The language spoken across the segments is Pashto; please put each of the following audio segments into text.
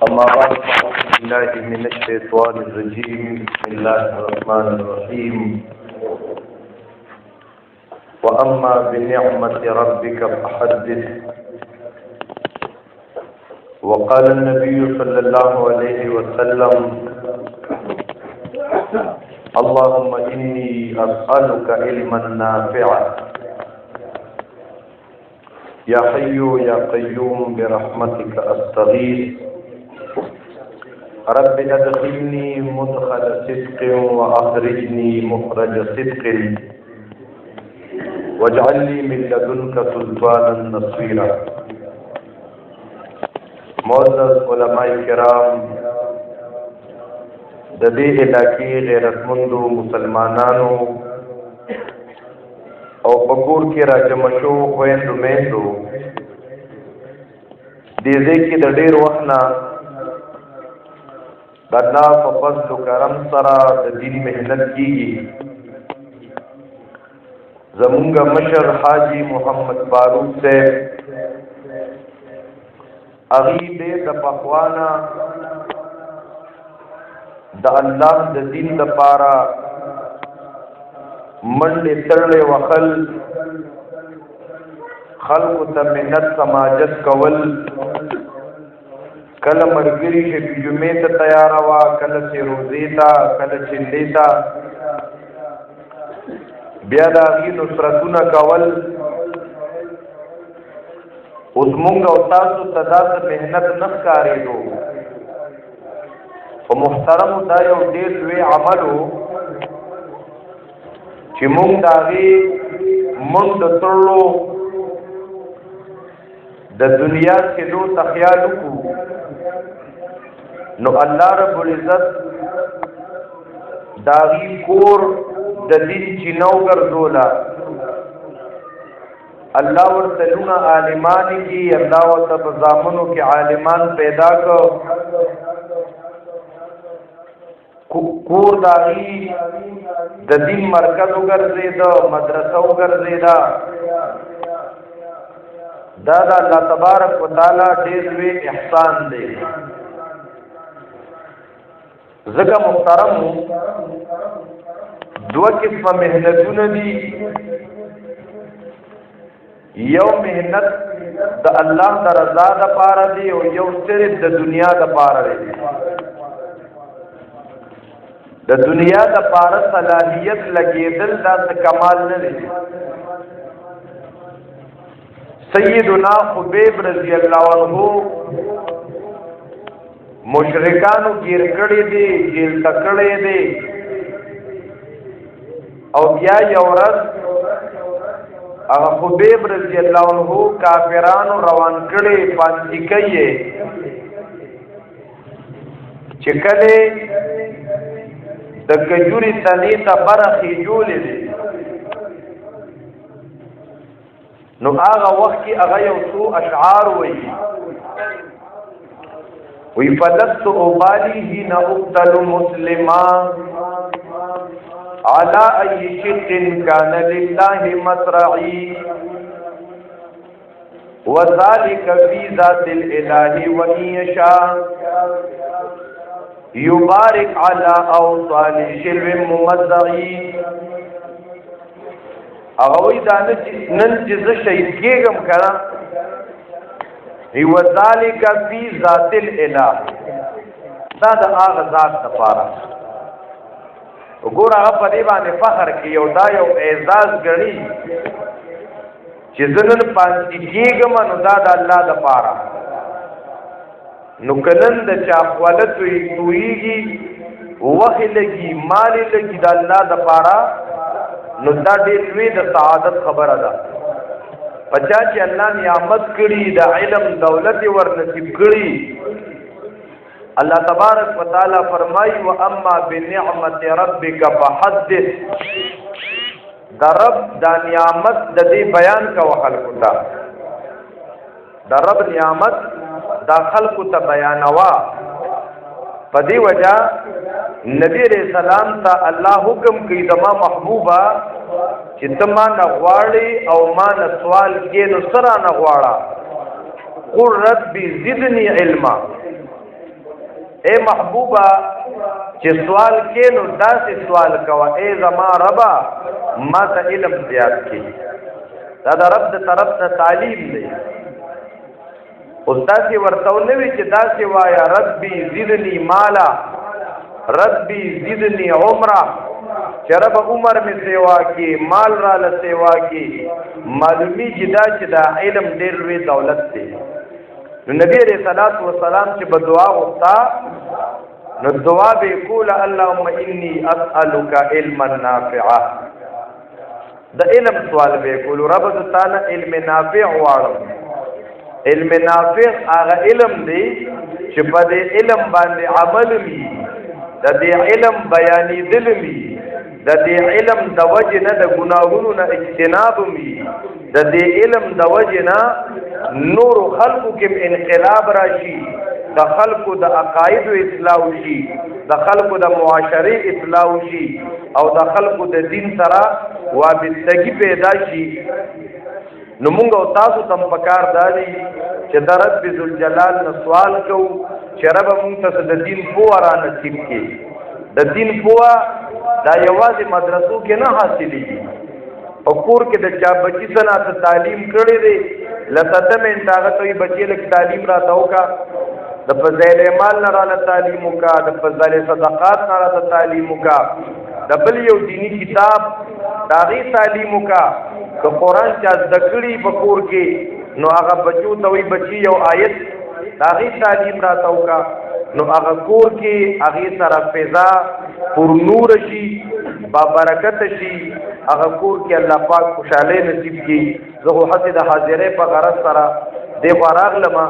أما بعد فأعوذ بالله من الشيطان الرجيم بسم الله الرحمن الرحيم وأما بنعمة ربك فحدث. وقال النبي صلى الله عليه وسلم اللهم إني أسألك علما نافعا يا حي يا قيوم برحمتك أستغيث رب أدخلني مدخل صدق وأخرجني مخرج صدق واجعل لي من لدنك سلطانا نصيرا. معزز علماء کرام، د دې علاقې غیرتمندو مسلمانانو او پکور کې راجمع شو خویندو میندو، دې ځای کې د ډېر وخت نه د الله په فضل و کرم سره د دین محنت کېږي. زمونږ مشر حاجی محمد فاروق صاحب هغې ډېر د پخوانه د الله د دین دپاره منډې تړلې وهل، خلکو ته منت سماجت کول، کله ملګري چې جمعې ته تیاره وه، کله چې روزې ته، کله چندې ته، بیا د هغې نصرتونه کول. اوس مونږ او تاسو ته داسې محنت نه ښکارېدو، خو محترمو دا یو ډېر لوی عمل و چې مونږ د هغې منډه تړلو د دنیا کېدو ته خیال وکړو، نو الله رب العزت د هغې کور د دین چینه وګرځوله. الله ورته لونه عالمان کې، الله ورته په زامنو کې عالمان پیدا کړ، کور د هغې د دین مرکز وګرځېده، مدرسه وګرځېده. دا د الله تبارک وتعالی ډېر لوی احسان دی. ځکه محترمو دوه قسمه محنتونه دي. یو محنت د الله د رضا دپاره دی او یو صرف د دنیا دپاره دی. د دنیا دپاره صلاحیت لګېدل دا څه کمال نه دی. سیدنا خبیب رضی الله عنه مشرکانو گیر کړي دي، جیل ته کړي دي، او بیا یو ورځ هغه خبیب رضی الله عنه کافرانو روان کړي پانځي کوي چې کله د کجوري تنې ته برخې جوړې دي، نو هغه وخت کې هغه یو څو اشعار وایي فلست أبالي حين أقتل مسلما على أي شق كان لله مصرعي وذلك في ذات الإله وإن يشاء يبارك على أوصال شلو ممزعي. اغوی دا نن چې زه شهید کېږم که نه، وذلک فی ذات الاله، دا د هغه ذات دپاره. وګوره هغه په دې باندې فخر کوي او دا یو اعزاز ګڼي چې زه نن پانځي کېږم، نو دا د الله دپاره. نو که نن د چا خوله تویېږي، وخې لګي، مالې لګي د الله دپاره، نو دا ډېر لوی د سعادت خبره ده. په چا چې الله نعمت کړي، د علم دولت ور نصیب کړي، الله تبارک وتعالی فرمایي واما بنعمت ربک فحدث. د رب دا نعمت د دې بیان کوه خلکو ته، د رب نعمت دا خلکو ته بیانوا. په دې وجه نبی علیہ السلام ته الله حکم کوي زما محبوبه چې ته ما نه غواړې او ما نه سوال کې، نو سره نه غواړه. قل ربي زدني علما، اے محبوبا چې سوال کې نو داسې سوال کوه اے زما ربا ما ته علم زیات کړي دا د رب د طرف نه تعلیم دی اوس داسې ورته ونوي چې داسې وایه ربي زدني مالا ربي زدني عمره چې رب عمر می سیوا کې مال را له سیوا کې معلومی جدا چې دا علم ډېر لوی دولت دی نو نبی علیہ الصلوۃ والسلام چې په دعا وکړه نو دعا به کوله اللهم انی اسالک علما نافعا د علم سوال به کول رب تعالی علم نافع واړو علم نافع هغه علم دی چې په دې علم باندې عمل وي د دې علم بیانېدل وي د دې علم د وجه نه د ګناهونو نه اجتناب وي د دې علم د وجه نه نور خلقو کې انقلاب راشي د خلقو د عقاید اصلاح شي د خلقو د معاشري اصلاح شي او د خلقو د دین سره وابستګي پیدا شي نو موږ او تاسو تم پکار دالي چې د رب ذوالجلال نه سوال کوو چې رب موږ ته د دین پوهه را نصیب کړي د دین پوهه دا یوازې مدرسو کې نه حاصلېږي او کور کې د چا بچی سره ته تعلیم کړی دی لته منټه هغه ته بچی لک تعلیم راته وکړه د فضایل مال نه راله تعلیم وکړه د فضایل صدقات نه راته تعلیم وکړه د بل یو دینی کتاب د هغې تعلیم وکړه که قرآن چا زده کړي په کور کې نو هغه بچو ته وایي بچي یو آیت د هغې تعلیم راته وکړه نو هغه کور کې هغې سره فضا پر نور شي بابرکت شي هغه کور کې الله پاک خوشحالۍ نصیب کړي زه خو هسې د حاضرۍ په غرض سره دې خوا راغلمه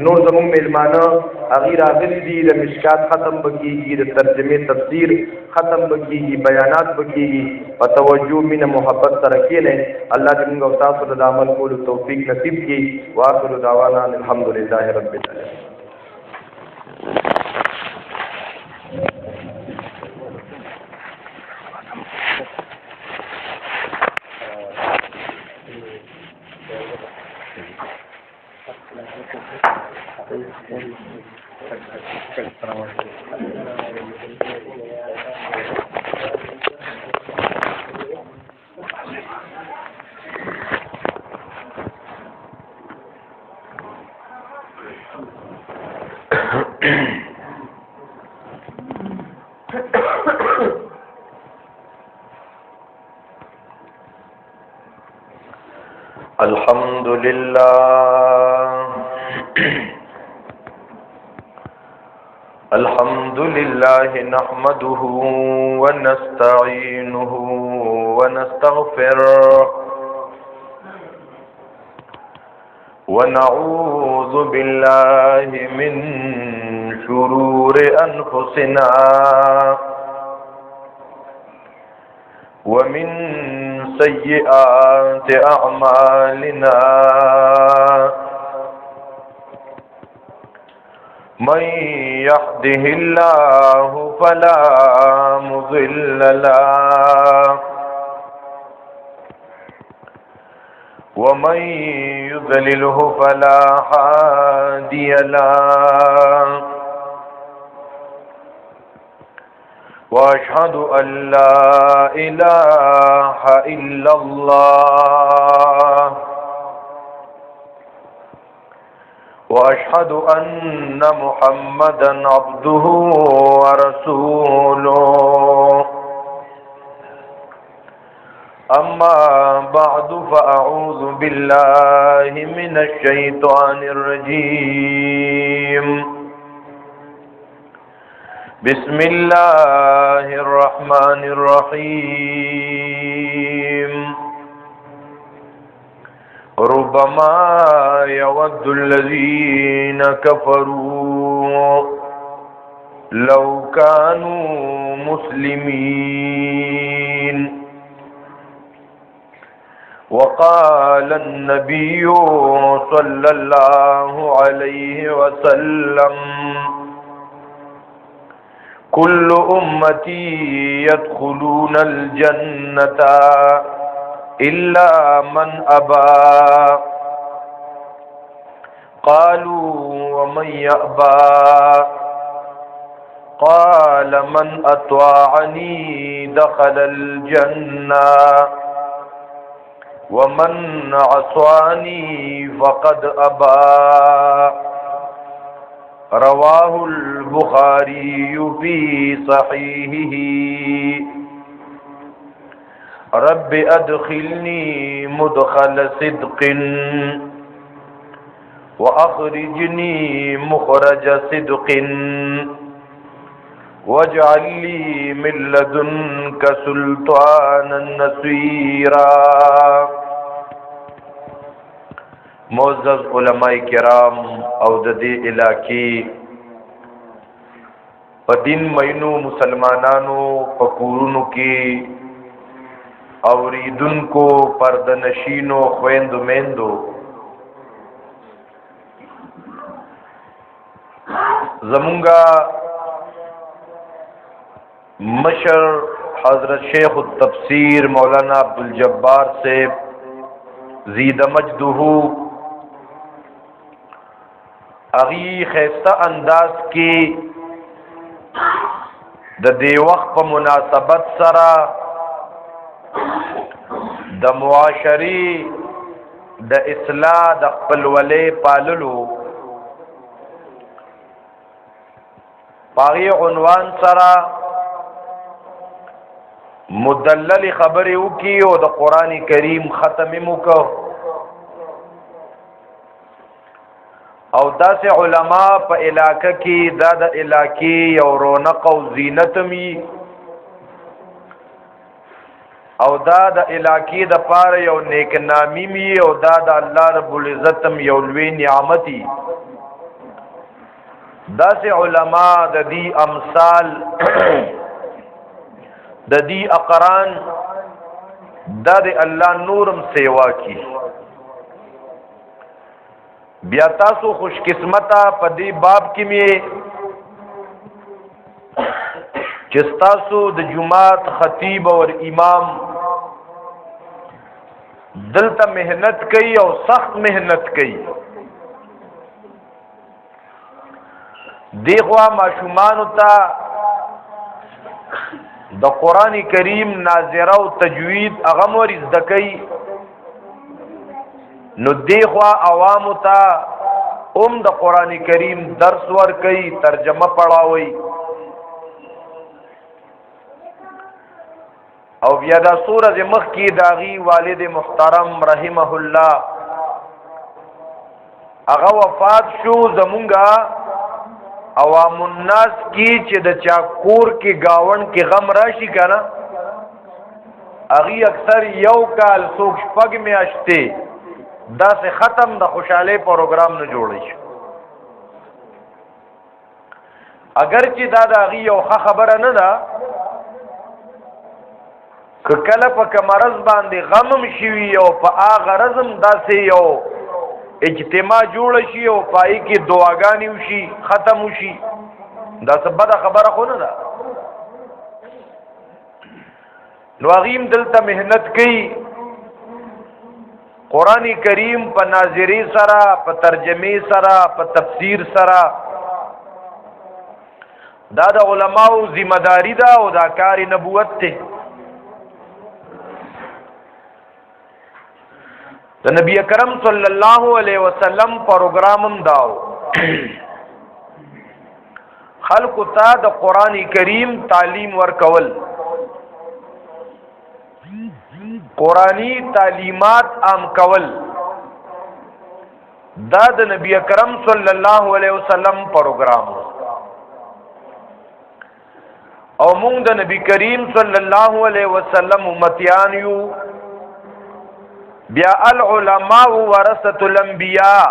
نور زموږ میلمانه هغې راغلي دي د مشکات ختم به کېږي د ترجمې تفسیر ختم به کېږي بیانات به کېږي په توجه مینه محبت سره کښېنئ الله دې موږ او تاسو ته د عمل کولو توفیق نصیب کړي واخر دعوانا الحمدلله رب العالمین الحمد لله نحمده ونستعينه ونستغفره ونعوذ بالله من شرور أنفسنا ومن سيئات أعمالنا من يهده الله فلا مضل له ومن يضلله فلا هادي له وأشهد أن لا إله إلا الله وأشهد أن محمدا عبده ورسوله أما بعد فأعوذ بالله من الشيطان الرجيم بسم الله الرحمن الرحيم ربما يود الذين كفروا لو كانوا مسلمين وقال النبي صلى الله عليه وسلم كل أمتي يدخلون الجنة إلا من أبى قالوا ومن يأبى قال من أطاعني دخل الجنة ومن عصاني فقد أبى. رواه البخاري في صحيحه. رب أدخلني مدخل صدق وأخرجني مخرج صدق واجعل لي من لدنك سلطانا نصيرا. معزز علماء کرام او د دې علاقې په دین مینو مسلمانانو په کورونو کې اوریدونکو پردنشینو خويندو میندو زمونگا مشر حضرت شیخ التفسیر مولانا عبدالجبار سے زید مجدہو اغي خیسته انداز کې د دې وخت په مناسبت سره د معاشري د اصلاح د خپلولې پاللو پاغي عنوان سره مدلل خبرې وکي او د قران کریم ختم موکو او داسې علما په علاقه کې دا د علاقې یو رونق او زینت می او دا د علاقې د پاره یو نیک نامی می او دا د الله رب العزت یو لوی نعمتي. داسې علما د دې امثال د دې اقران دا د الله نورم سیوا کی. بیا تاسو خوش قسمتا په دې باب کې می چې تاسو د جمعات خطیب او امام دلته مهنت کوي او سخت مهنت کوي. دیخوا ماشومان ته د قران کریم ناظره او تجوید هغه مور زده کوي نو دیخوا عوام ته د قران کریم درس ور کوي ترجمه پڑھاوي او بیا دا سورۃ مخ کی داغي والد محترم رحمه الله هغه وفات شو. زمونږه عوام الناس کی چې د چا کور کې گاون کې غم راشي کنه اغي اکثر یو کال څوک شپږ میاشتې دا سے ختم د خوشاله پروګرام نه جوړی شي. اگر چې دا د اغي یو خبره نه ده که کله په کمرز باندې غمم شي او په اغه رزم داسې یو اجتماع جوړ شي او پای کې دعاګانې وشي ختم وشي دا څه بده خبره خو نه ده. نو غیم دلته مهنت کوي قرآن کریم په ناظری سره په ترجمه سره په تفسیر سره دا د علماو ذمہ داری ده او دا کار نبوت ته. د نبی کرم صلی الله علیه وسلم پروګرامم داو خلق ته د قران کریم تعلیم ورکول قرآنی تعلیمات عام کول دا د نبی کرم صلی الله علیه وسلم پروګرام او موږ د نبی کریم صلی الله علیه وسلم امتیان یو. بیا العلماء ورثه الانبیاء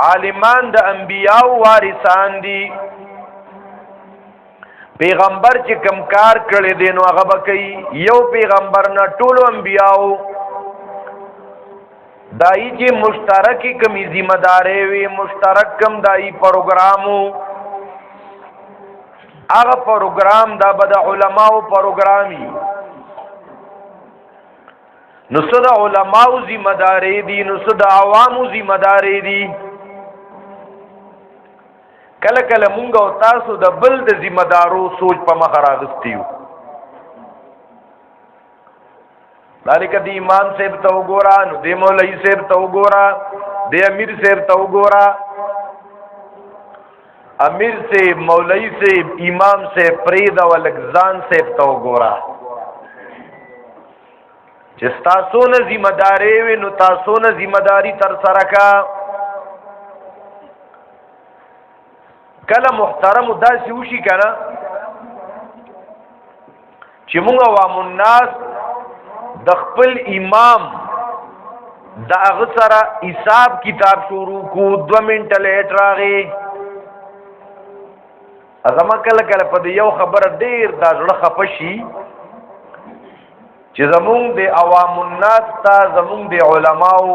عالمان د انبیاء وارثان دي. پیغمبر چې کم کار کړی دی نو هغه به کوي. یو پیغمبر نه ټولو انبیاء دای چې مشترکی کمی ذمہ داري وي مشترک کم دای پروګرامو هغه پروګرام دا به د علماو پروګرامي. نو څه د علماو ذمہ داري دي نو څه د عوامو ذمہ داري دي. کله کله مونږ او تاسو د بل د ذمہ دارو سوچ په مخ راغستیو دالک دی امام صاحب ته وګورا نو دی مولوی صاحب ته وګورا دی امیر صاحب ته وګورا امیر صاحب مولوی صاحب امام صاحب فرید او الګزان صاحب ته وګورا چې تاسو نه ذمہ داری وي نو تاسو نه ذمہ داری تر سره کا کله محترم داسې وشي کنه چې موږ عوام الناس د خپل امام د هغه سره حساب کتاب شروع کو 2 منټه لیټ راغی ازما کله کله په یو خبره ډیر دا زړه خپه شي چې زمونږ د عوام الناس ته زمونږ د علماو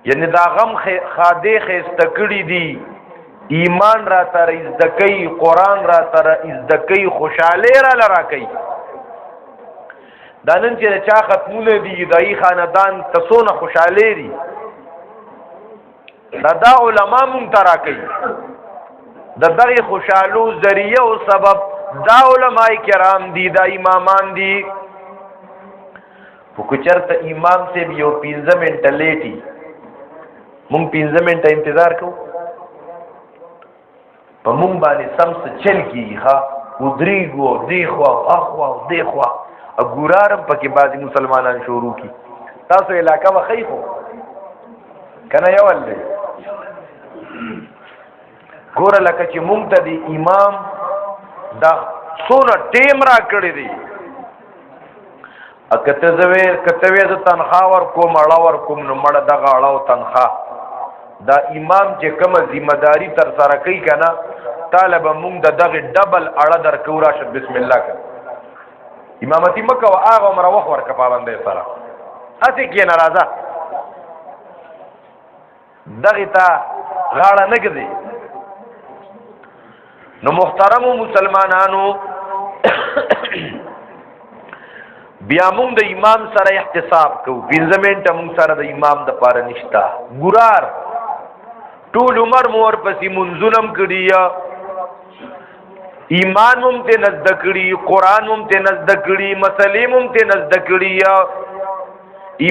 یعنی دا غم خاده خسته کړی دي ایمان را تر ازدکی قرآن را تر ازدکی خوشاله را لرا کوي دا نن چې چا ختمونه دي دای خاندان تسونه خوشاله دي دا علما مونږ ترا کوي د دغه خوشالو ذریعہ او سبب دا علماء کرام دي دا امامان دي په کوچرته امام سے یو 15 منټه لیټي مونږ 15 منټه انتظار کوو په مونږ باندې سمس چل کیږي ها ودریګو دیخوا اخوا دیخوا ګورارم پکې بعضی مسلمانان شروع کی تاسو علاقہ وخی خو کنه یو ولې ګور لکه چې مونږ ته دی امام دا سونه ټیم را کړی دی کته زوی ز تنخوا ور کوم اړه ور کوم نو مړه دغه اړه تنخوا دا امام چې کومه ذمہ داری تر سره کوي کنه طالب مونږ دغه ډبل اړه در کورا ش بسم الله ک امامتی مکه او هغه عمر وخت ور کپاوندې سره اته کې ناراضه دغه تا غاړه نه کړي نو محترم مسلمانانو بیا مونږ د امام سره احتساب کوو 15 منټه مونږ سره د امام د پاره نشتا ګورار ټول عمر مور پسې منځونم کړي ایمان مم ته نزد کړي قران مم ته نزد کړي مسلې مم ته نزد کړي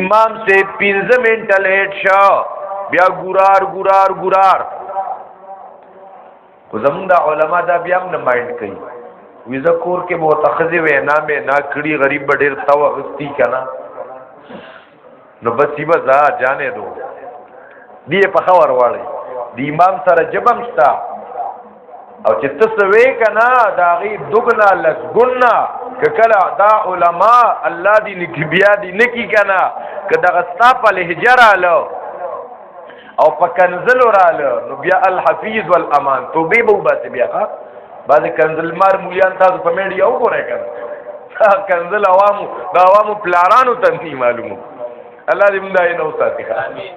امام سے 15 منټه لیټ شو بیا ګورار خو زمونږ د علما دا بیا هم نه مایند کوي وی ذکر کې متخذ وینا مې نه کړي غریب ډېر تاو غستی کنه نو بس یې بزا جانې دو دی په خبر واړی دی امام سره جبم شتا او چې تاسو وې کنه دا غي دغنا لسګنا کله دا علما الله دې نکی بیا دې نکی کنه کدا غستا په لهجره له او په کنزل رااله نو بیا الحفیظ والامان توبې بو باسي بیا بعد کنزل مار مولیان تاسو په میډیا وګورئ کنه کنزل عوامو دا عوامو پلارانو ته نه معلومو الله دې موږ نه وساتي امين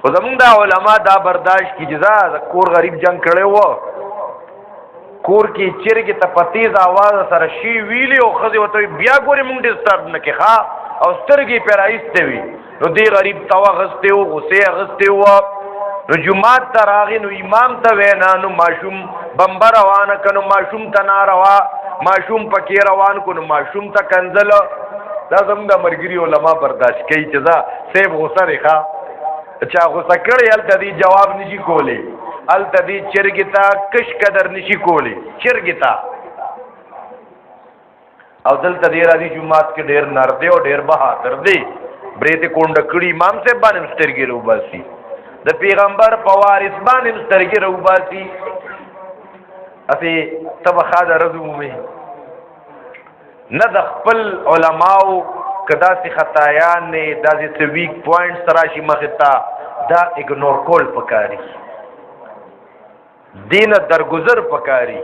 خو زمونږ د علما دا برداشت کی جزا کور غریب جنگ کړي وو کور کې چیرګه ته پتیز आवाज سره شی ویلی او خزي وته بیا ګوري مونږ دې ستارد نه کې ښا او سترګې پیرایسته وی نو دی غریب توا غسته او غسه غسته و نو جمعات تراغی نو امام ته وینا نو ماشوم بمبر روان کنو ماشوم ته ناروا ماشوم پکې روان کو نو ماشوم ته کنزل دا زموږ د مرګري علما برداشت کوي چې دا سیب غوسه ریخه چا غوسه کړی ال تدی جواب نشي کولی ال تدی چرګتا کش قدر نشي کولی چرګتا او دلته ډیر ادي جمعات کې ډیر نرده او ډیر بهادر دی بریته کونډ کړي امام صاحب باندې مسترګي روباسي د پیغمبر په وارث باندې مسترګي روباسي اته تب خاطر رزومي نه د خپل علماو کدا سي خطایان نه داسې ویک پوینټ تراشي مختا دا اګنور کول پکاري دین درگذر پکاري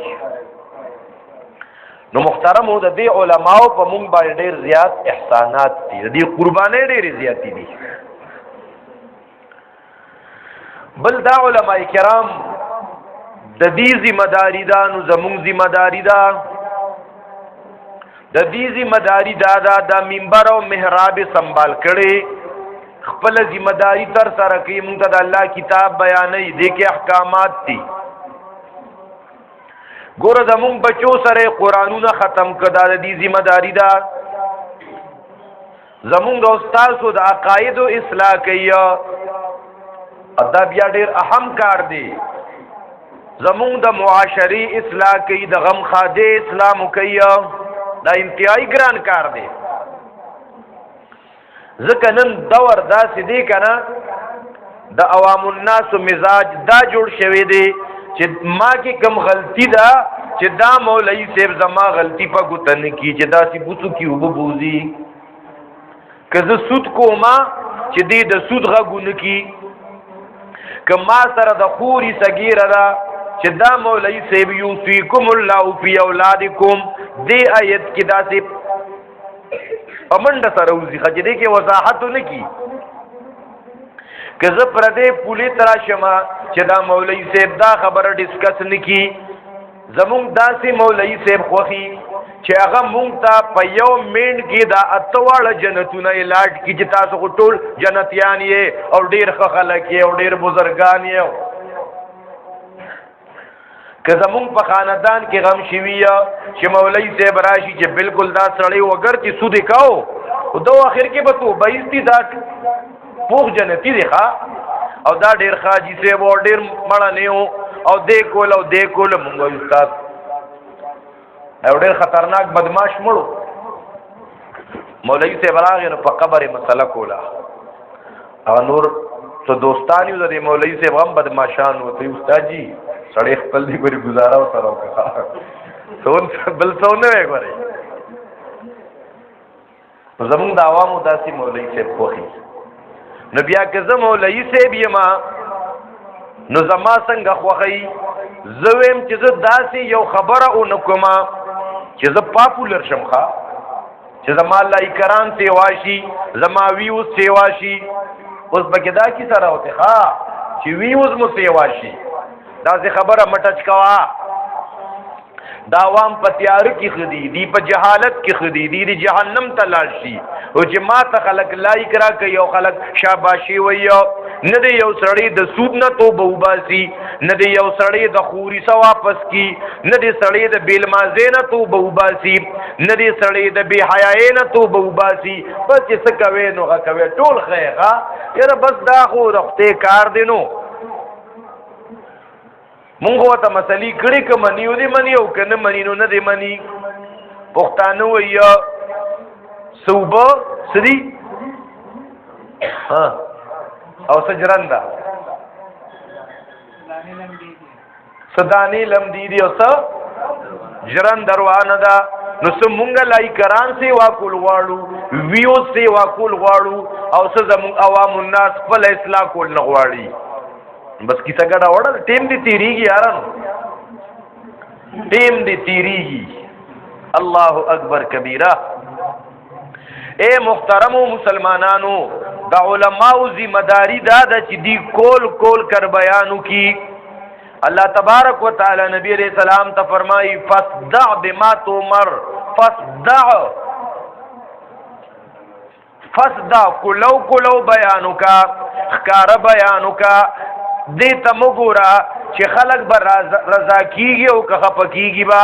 نو محترمو د دې علماو په مونږ باندې ډېر زیات احسانات دي د دې قربانې ډېرې زیاتې دي بل دا علماء کرام د دې ذمہ داری دا نو زمونږ ذمہ داری دا د دې ذمہ داری دا د منبر او محراب سنبال کړي خپل ذمہ داری تر سره کوي موږ ته د الله کتاب بیانې دې کې احکامات دي ګوره زمونږ بچو سره قرآنونه ختم کړه د دې ذمہ داری ده زمونږ د استادو د عقایدو اصلاح کوي دا بیا ډېر اهم کار دی زمونږ د معاشري اصلاح کوي د غم خاده اسلام کوي دا انتهایی ګران کار دی ځکه نن دور داسې دی کنه د عوام الناس مزاج دا جوړ شوی دی چې ما کې کم غلطی ده چې دا مولوی صاحب زما غلطی په ګوتن کی چې دا سی بوتو کی وبوزي که زه سود کوما چې دې د سود غږون کی که ما سره د خوري صغیره ده چې دا مولوی صاحب یوصیکم الله فی اولادکم دې آیت کې دا سی پمنډ سره وزي خجدې کې وضاحت نه کی که زه پر دې پولی ترا شمه چې دا مولوی صاحب دا خبره ډیسکس نکی زمونږ داسې مولوی صاحب خوخي چې هغه مونږ ته په یو منټ کې دا اتواړه جنتونه علاج کی چې تاسو ټول جنتیان یې او ډیر ښه خلک یې او ډیر بزرګان یې که زمونږ په خاندان کې غم شوي چې مولوی صاحب راشي چې بالکل دا سړی وګر چې سود کاو او دو اخر کې به تو بایستی دا پوخ جنتی دی ښا او دا ډیر خاجي صاحب او ډیر مړه نه او دې کول او دې کول مونږ استاد او ډیر خطرناک بدمعاش مړو مولوی صاحب راغی نو په قبر مسله کوله او نور څو دوستان یو د مولوی صاحب هم بدمعشان وته استاد جی سړی خپل دی ګوري گزاره وسره وکړه سون بل څونه وګوري زمونږ د عوامو داسې مولوی صاحب خوخي نو بیا که زه مولوی صاحب یما نو زما څنګه خوخی زویم چې زه داسې یو خبره او نکوما چې زه پاپولر شم ښا چې زما لایکران سیوا شي زما ویوز سیوا شي اوس بګه دا کی سره وته ښا چې ویوز مو سیوا شي دا ځه خبره مټچ کوا دا عوام په تیار کې خدي دی په جهالت کې خدي دی جهنم ته لاړ شي او چې ما ته خلق لایک را کوي او خلق شاباشي وایو نه دی یو سړی د سود نه توبه وباسي نه دی یو سړی د خوري سو واپس کی نه دی سړی د بیل مازه نه توبه وباسي نه دی سړی د بی حیاي نه توبه وباسي بس چې څه کوي نو کوي ټول خیغه یره بس دا خو رخته کار دی نو مونږ ته مسلې کړي ک منیو دی منی او کنه منی نو نه دی منی پښتانه ویا صوبه سری ها او سجرندا صدانی لم دی دی او س جرن دروانه دا نو سمونګه لایکران سی واکول غواړو ویو سی واکول غواړو او س زمون عوام الناس خپل اصلاح کول نه غواړي بس کیسه ګډه وړل ټیم دی تیریږي یارانو ټیم دی تیریږي الله اکبر کبیره اے محترمو مسلمانانو دا علماء ذمہ داری دا چې دی کول کر بیانو کی اللہ تبارک و تعالی نبی علیہ السلام ته فرمائی فصدع بما تؤمر فصدع کلو بیانو کا خکار بیانو کا دیتا مگورا چې خلق بر رضا کیگی او که خپا کیگی با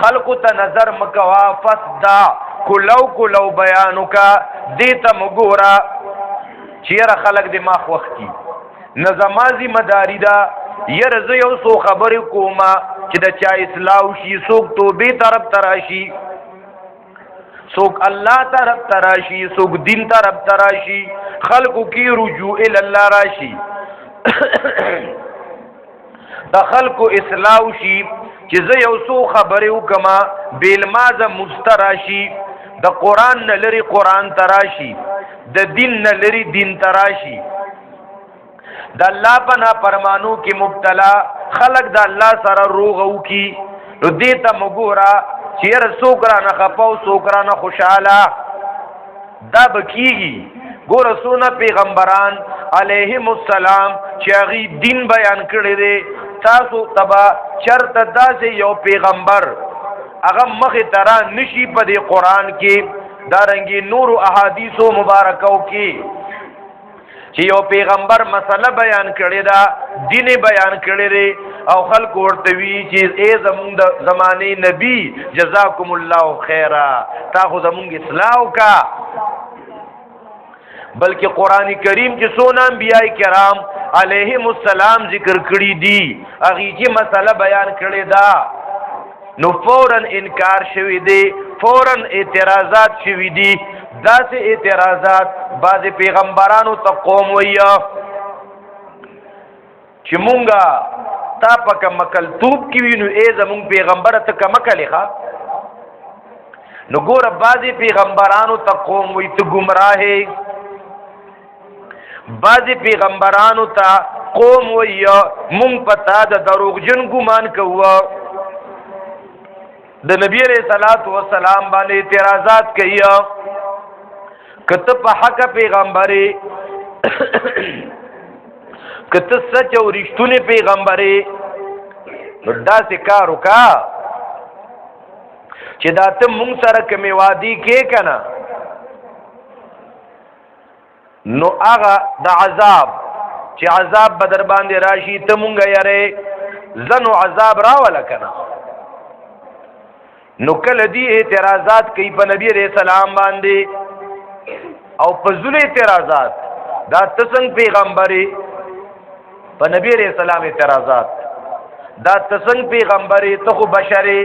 خلقو تا نظر مکوا فصدع کلو بیانو کا دیتا مگورا چیر خلق دی ما خوخ کی نظمازی مداری دا یر زه یو سو خبر کوما چې د چا اصلاح شي څوک توبې طرف تراشي څوک الله طرف تراشي څوک دین طرف تراشي خلقو کی رجوع ال الله راشي د خلقو اصلاح شي چې زه یو سو خبر وکما بیل مازه مستراشي د قران نه لري قران تراشي د دین نه لري دین تراشي د الله پنا پرمانو کې مبتلا خلق د الله سره روغ او کی نو دې ته مګورا چې رسول نه خپاو سوکرا نه خوشاله دا بکیږي ګور سونه پیغمبران علیهم السلام چې هغه دین بیان کړی دی تاسو تبا چرته داسې یو پیغمبر هغه مخه ترا نشي په دې قران کې دارنګي نور احادیث مبارکو کې چې یو پیغمبر مسله بیان کړی دا دین بیان کړی دی او خلق ورته وی چې ای زمونږ د زمانه نبی جزاکم الله خیرا تا خو زمونږ اصلاح کا بلکې قران کریم چې سونه انبیاء کرام علیهم السلام ذکر کړی دي هغه چې مسله بیان کړی دا نو فورن انکار شوی دی فورن اعتراضات شوی دي داسې اعتراضات بعض پیغمبرانو ته قوم ویا چې مونږه تا پک مکلتوب کی وینو ای زمون پیغمبر ته کمکلی ښا نو ګور بعض پیغمبرانو ته قوم وی ته گمراهه بعض پیغمبرانو ته قوم ویا مونږ پتا د دروغجن ګمان کوو د نبی علیہ الصلوۃ والسلام باندې اعتراضات کوي کته په حق پیغمبري کته سچ او رښتونی پیغمبري نو داسې کار وکا چې دا ته مونږ سره کومې وادي کې کنه نو هغه د عذاب چې عذاب بدر باندې راشي ته مونږه یاره زنو عذاب راولا کنه نو کله دی اعتراضات کوي په نبی رسول الله باندې او فضل اعتراضات دا تسنگ پیغمبري په نبی رسول الله اعتراضات دا تسنگ پیغمبري ته خو بشري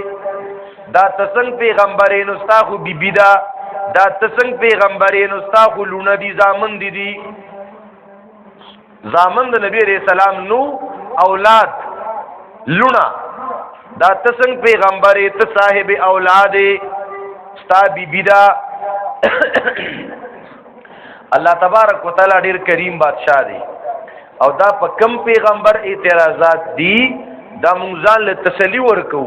دا تسنگ پیغمبري نو استاخو بیبی دا تسنگ پیغمبري نو استاخو لونه دي زامن دي زامن د نبی رسول الله نو اولاد لونه دا تسنگ پیغمبري ته صاحب اولاد ستا بیبی دا الله تبارک وتعالى ډیر کریم بادشاہ دی او دا په کم پیغمبر اعتراضات دي دا مونږ ځان له تسلی ورکو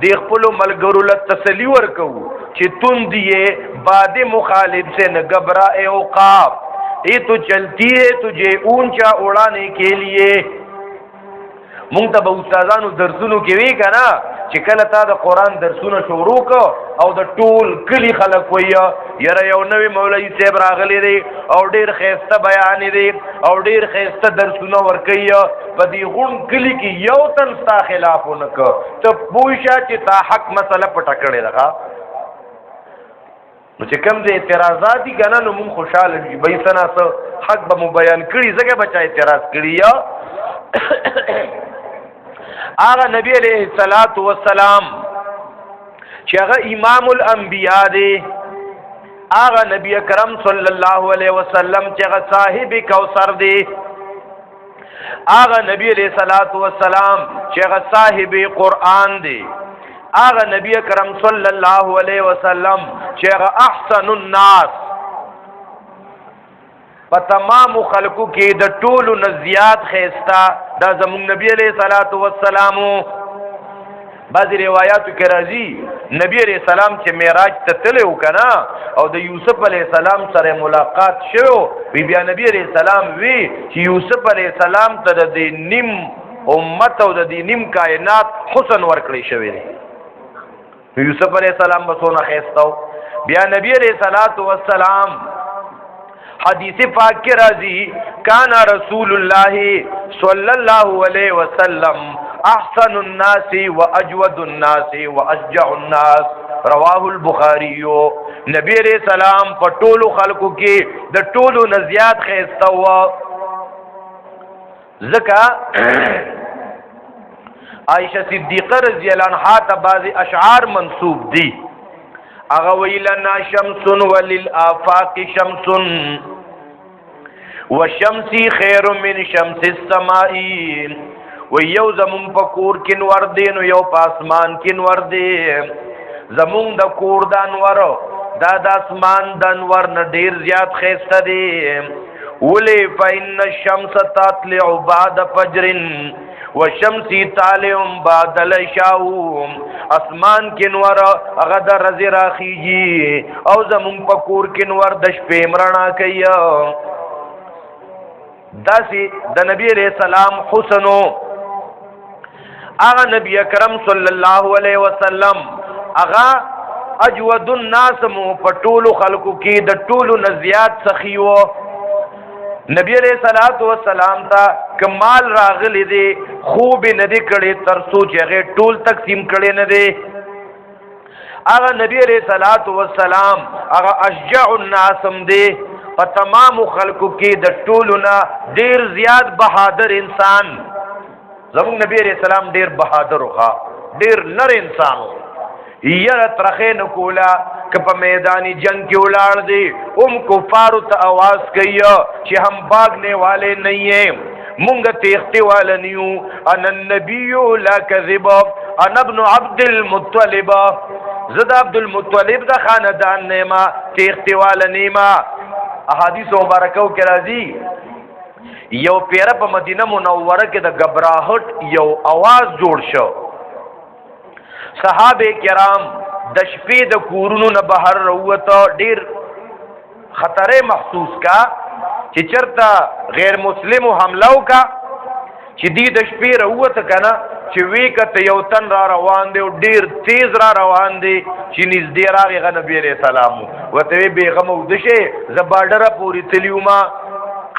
د خپل ملګرو له تسلی ورکو چې تون دیه باد مخالف سے نہ گھبرائے اوقاف یہ تو چلتی ہے تجھے اونچا اڑانے کے لیے مونږ ته به استادانو درسونو کې وی کنه چې کله تا د قران درسونه شروع کو او د ټول کلی خلک ویا یره یو نوې مولوی صاحب راغلی دی او ډیر خیسته بیان دی او ډیر خیسته درسونه ورکي په دې غون کلی کې یو تن ستا خلاف ونک ته پوښا چې تا حق مسله پټه کړې ده نو چې کوم دې اعتراضات دي کنه نو مونږ خوشاله دي به سنا حق به مو بیان کړی زګه بچا اعتراض کړی یا آغا نبی علیہ الصلوۃ والسلام چې هغه امام الانبیاء دی آغا نبی اکرم صلی الله علیه وسلم چې هغه صاحب کوثر دی آغا نبی علیہ الصلوۃ والسلام چې هغه صاحب قرآن دی آغا نبی اکرم صلی الله علیه وسلم چې هغه احسن الناس په تمام خلقو کې د ټولو نزيات خيستا دا زمون نبی علیہ الصلوۃ والسلام بعضی روایتو کې راځي نبی علیہ السلام چې معراج ته تلو کنا او د یوسف علیہ السلام سره ملاقات شو بیا نبی علیہ السلام وی چې یوسف علیہ السلام ته د نیم امت او د نیم کائنات حسن ورکړی شوی دی یوسف علیہ السلام بسونه خيستاو بیا نبی علیہ الصلوۃ والسلام حدیث پاک کے راضی کانا رسول اللہ صلی اللہ علیہ وسلم احسن الناس واجود الناس واشجع الناس رواہ البخاری نبی علیہ السلام په ټولو خلقو کې د ټولو نزیات خیسته و ځکه عائشہ صدیقہ رضی اللہ عنہا ته بعض اشعار منسوب دي اغه ویلنا شمس وللآفاق شمس وشمسی خیر من شمس السماء ویو زمون په کور کې نور دی نو یو پاسمان کې نور دی زمون د کور د انور دا د اسمان د انور نه ډیر زیات خیسته دی ولی فإن الشمس تطلع بعد فجر وشمسی طالع بعد العشاء اسمان کې نور هغه د رزي راخیږي او زمون په کور کې نور د شپې مرنا کوي داسې د نبی علیہ السلام حسنو هغه نبی اکرم صلی الله علیه وسلم هغه اجود الناس مو پټولو خلقو کې د ټولو نزيات سخی و. نبی علیہ الصلوۃ والسلام ته کمال راغلی دی خوب نه دی کړي تر سوچ هغه ټول تقسیم کړي نه دی. هغه نبی علیہ الصلوۃ والسلام هغه اشجع الناس هم دی په تمام خلقو کې د ټولو نه ډیر زیات بهادر انسان. زموږ نبی علیہ السلام ډیر بهادر وخا ډیر نر انسان یره ترخه نکولا که په میدانی جنگ کې ولاړ دی کفارو ته आवाज کوي چې هم باغنے والے نہیں ہیں مونږ تیختی والا نیو. انا النبی لا کذب انا ابن عبد المطلب زد عبد المطلب دا خاندان نیما تیختی والا نیما. احادیث مبارکو کې راځي یو پیره په مدینه منوره کې د غبراهټ یو आवाज جوړ شو. صحابه کرام د شپې د کورونو نه بهر راوته ډیر خطرې محسوس کا چې چرته غیر مسلمو حمله وکا چې دی د شپې راوته کنه چې وی کته یو تن را روان دی ډیر تیز را روان دی چې نږدې راغی نبی عليه السلام وته بیغم ودشه ز بارډر پوری تلیوما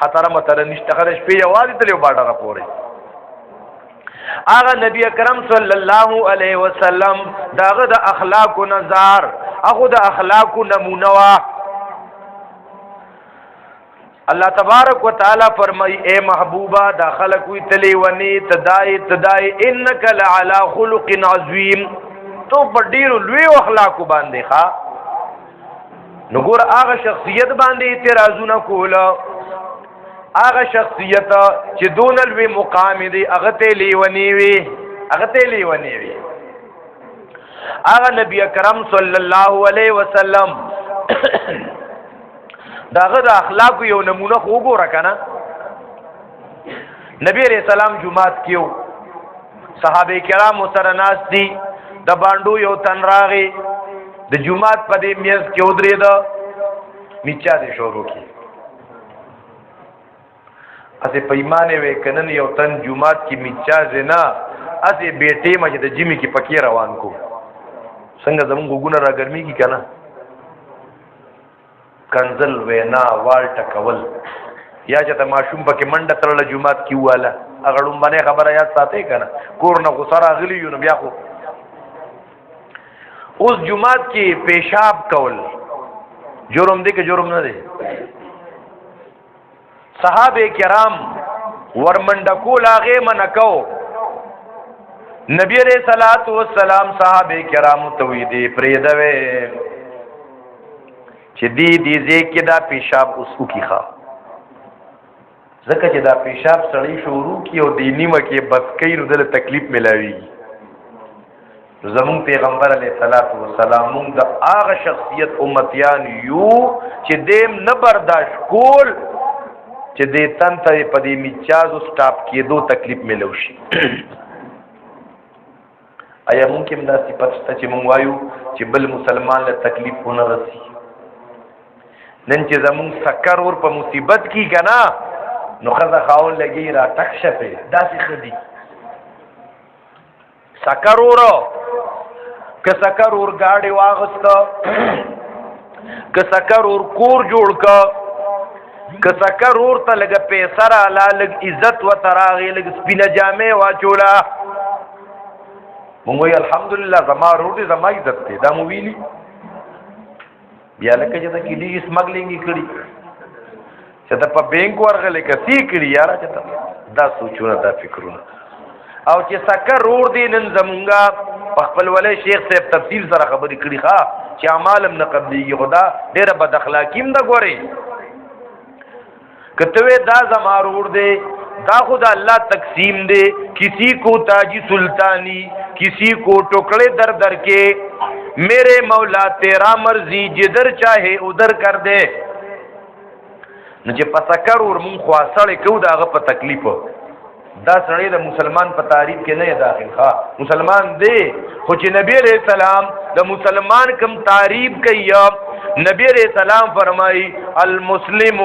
خطر متر نشته خر شپې یوازې تلیو بارډر پوری. آغا نبی اکرم صلی الله علیه وسلم داغه د اخلاق و نظار اخو د اخلاق و نمونوا. اللہ تبارک و تعالی فرمائی اے محبوبہ دا خلق وی تلی ونی تدائی انک لعلا خلق عظیم تو پر ډیر لوی اخلاق باندې ښا. نګور آغا شخصیت باندې اعتراضونه کوله هغه شخصیت چې دون الوی مقام دی هغه ته لیونی وی هغه نبی اکرم صلی الله علیه وسلم داغه د اخلاق یو نمونه خو وګوره کنه. نبی علیہ السلام جمعات کیو صحابه کرام سره ناس دي د باندو یو تن راغی د جمعات په دې میز کې ودرېد میچا دې شروع کی اسه پیمانه وې کنن یو تن جمعات کی میچا زنا اسه بیٹه مجه د جمی کی پکی روان کو څنګه زمون ګونه را ګرمي کی کنه کنزل وینا وال ټکول یا چې ته ماشوم پکې منډه ترله جمعات کی واله هغه لومبنه خبره یاد ساتي کنه کور نه غسر اغلی یو بیا خو اوس جمعات کی پیشاب کول جرم دی که جرم نه دی. صحابه کرام ورمنډکول هغه منکو نبی علیہ الصلوۃ والسلام صحابه کرام ته وی دی پریدوي چې دی ځکه دا پیشاب اوسو کیخه ځکه چې دا پیشاب سړی شروع کی او دی نیمه کې بس کین دل تکلیف ملاوي. زمون پیغمبر علیہ الصلوۃ والسلام د هغه شخصیت امتیان یو چې دیم نه برداشت کول چې دې تن ته په دې میچازو سټاپ کېدو تکلیف ملو شي. آیا ممکن دا صفت شته چې مونږ وایو چې بل مسلمان له تکلیف ونه رسی؟ نن چې زمونږ سکر ور په مصیبت کې کنا نو خزه خاون لګي را ټک شپه داسې خدي سکر ور که سکر ور گاډي واغسته که سکر ور کور جوړ کا که سکر ور ته لګ پیسې را لګ عزت و تراغي لګ سپینه جامې واچولا مونږ وی الحمدلله زما روټي زما عزت ته دا مو ویلی بیا لکه چې دا کلی سمګلینګ کړي چې دا په بانک ورغلې کسي کړي یاره چې دا سوچونه دا فکرونه او چې سکر ور دي نن زمونږه په خپل ولې شیخ صاحب تفصیل سره خبرې کړي ښا چې اعمالم نه قبليږي خدا ډېر بد اخلاقیم دا ګوري کتوے دا زمارور دے دا خدا اللہ تقسیم دے کسی کو تاجی سلطانی کسی کو ٹکڑے در در کے میرے مولا تیرا مرضی جدر چاہے ادھر کر دے نجے پسکر اور من خواستڑے کیوں دا غا پا تکلیف دا سڑے دا مسلمان پا تعریف کے نہیں داخل خواہ مسلمان دے خوچ نبی علیہ السلام دا مسلمان کم تعریف کیا نبی علیہ السلام فرمائی المسلم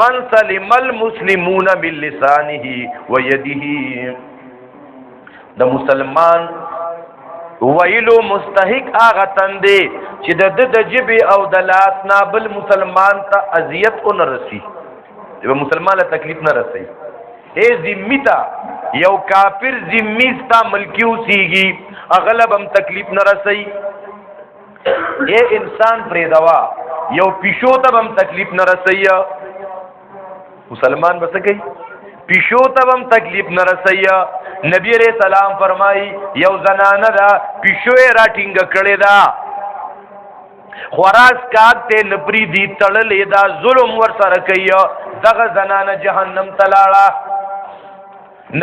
من سلم المسلمون باللسانه و یده دا مسلمان ویلو مستحق هغه تندې چې د جبې او د لاس نه بل مسلمان ته اذیت او نه رسی یو مسلمان له تکلیف نه رسی اے ذمي ته یو کافر ذمي ستا ملکی اوسیږي اغلب هم تکلیف نه رسی اے انسان پرې دوا یو پیشو ته هم تکلیف نه رسی مسلمان بس کوي پیشو ته هم تکلیف نه رسی نبی علیہ السلام فرمای یو زنانه دا پیشو راټینګ کړي دا خوراس کاته نپری دی تړلې دا ظلم ور سره کوي دغه زنانه جهنم تلاړه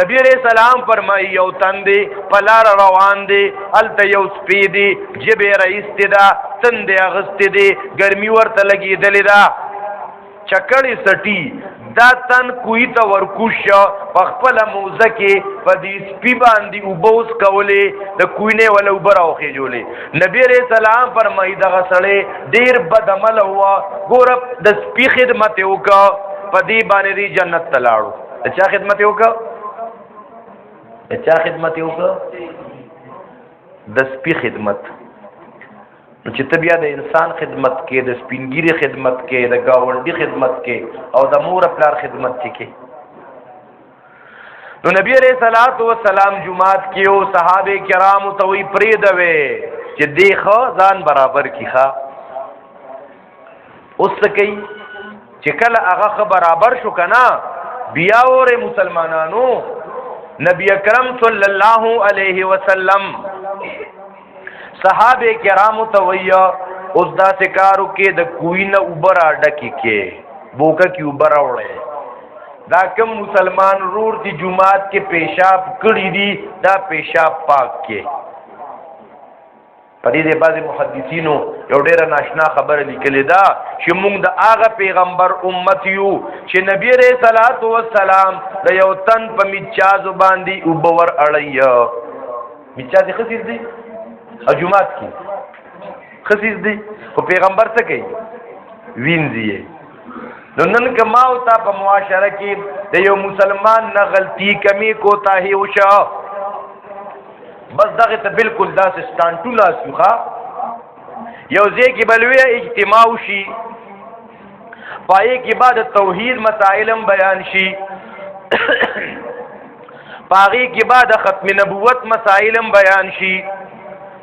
نبی علیہ السلام فرمای یو تندې پلار روان دی الته یو سپی دی جبه رئیس دی دا تندې اغست دی ګرمي ورته لګېدلې دا چکړې سټي دا تن کوی ته ورکوش په خپل موزه کې په دې سپی باندې وبوس کولې د کوینه ولا وبراوخې جوړې نبی رسول سلام فرمایي دغه سړی ډیر بد عمل هوا ګور د سپی خدمت وکړه په دې باندې جنت ته لاړو چا خدمت وکړه د سپی خدمت چې ته بیا د انسان خدمت کې د سپینګیری خدمت کې د گاونډي خدمت کې او د مور پلار خدمت کې نو نبی علیہ الصلوۃ والسلام جمعات کې او صحابه کرام ته وی پریدوي چې دیخه ځان برابر کیخه اوس کوي چې کله هغه برابر شو کنه بیا اور مسلمانانو نبی اکرم صلی الله علیه وسلم صحابه کرامو ته ویا اوس دا سکارو کې د کوینه اوبر اډکی کې بوکه کې اوبر وړي دا کوم مسلمان رور دی جمعات کې پیشاب کړی دی دا پیشاب پاک کې په دې بعض محدثینو یو ډېر ناشنا خبره لیکلې ده چې موږ د هغه پیغمبر امت یو چې نبی رسول صلوات و سلام د یو تن په میچازو باندې اوبور اړی میچازي خسیز دی او جمعات کی خسیز دی خو پیغمبر څه کوي وینځي نو نن کما او تا په معاشره کې د یو مسلمان نه غلطي کمی کوتاهي وشو بس دغه ته بالکل داس سټانټولا سوخه یو ځای کې بلوي اجتماع شي پای کې بعد توحید مسائلم بیان شي پاغي کې بعد ختم نبوت مسائلم بیان شي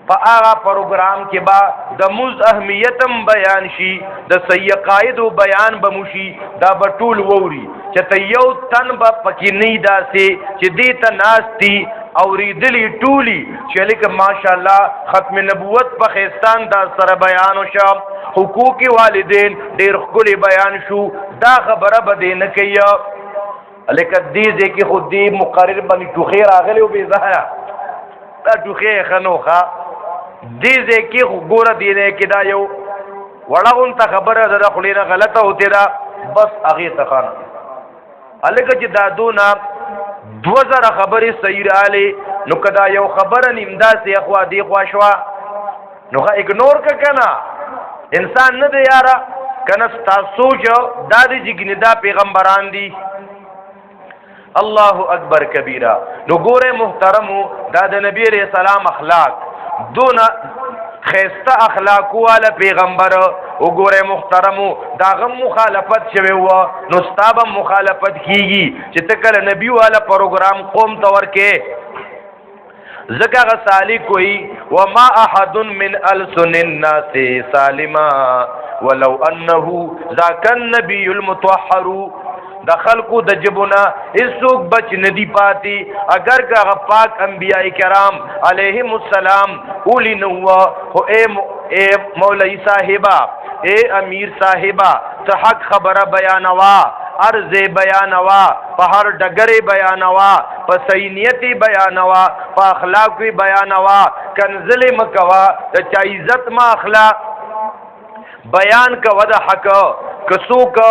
په هغه پروګرام کې با د موز اهمیتم بیان شي د صحیح قائد او بیان بموشي دا بټول ووري چې ته یو تن به پکې نه داسې چې دې ته ناشتي اوریدلی ټولی چې لکه ماشاءالله ختم نبوت په خستان دا سره بیان وشو حقوق والدین ډیر خولي بیان شو دا خبره به نه کوي لکه دې ځکه خو دې مقرر باندې ټوخي راغلی او به ځه دا ټوخي خنوخه دې ځکه ګوره دی نه کې دا یو وړاون ته خبره ده خلینا غلطه ہوتی دا بس هغه ته خان الګه چې دا دونه 2000 خبرې صحیح رااله نو کدا یو خبره نیمدا سي اخوا دی خوا شوا نو اګنور ک کنه انسان نه دی یارا کنه تاسو جو دا دې جګنی دا پیغمبران دي الله اکبر کبیره نو ګوره محترمو دا د نبی رسول سلام اخلاق دون خیسته اخلاق والا پیغمبر وګوره محترمو دا غم مخالفت شوی و نو ستاب مخالفت کیږي چې تکل نبی والا پروګرام قوم تور کې زکه غسالی کوئی وما احد من السن الناس سالما ولو انه ذاك النبي المطهر د خلقو د جبنا هیڅوک بچ ندی پاتی اگر کا پاک انبیاء کرام علیہم السلام اولی نو او اے مولوی صاحبہ اے امیر صاحبہ ته حق خبره بیانوا عرض بیانوا په هر ډګر بیانوا په سینیتی بیانوا په اخلاق بیانوا کنزل مکوا د چا عزت ما اخلاق بیان کا ود حق کسو کا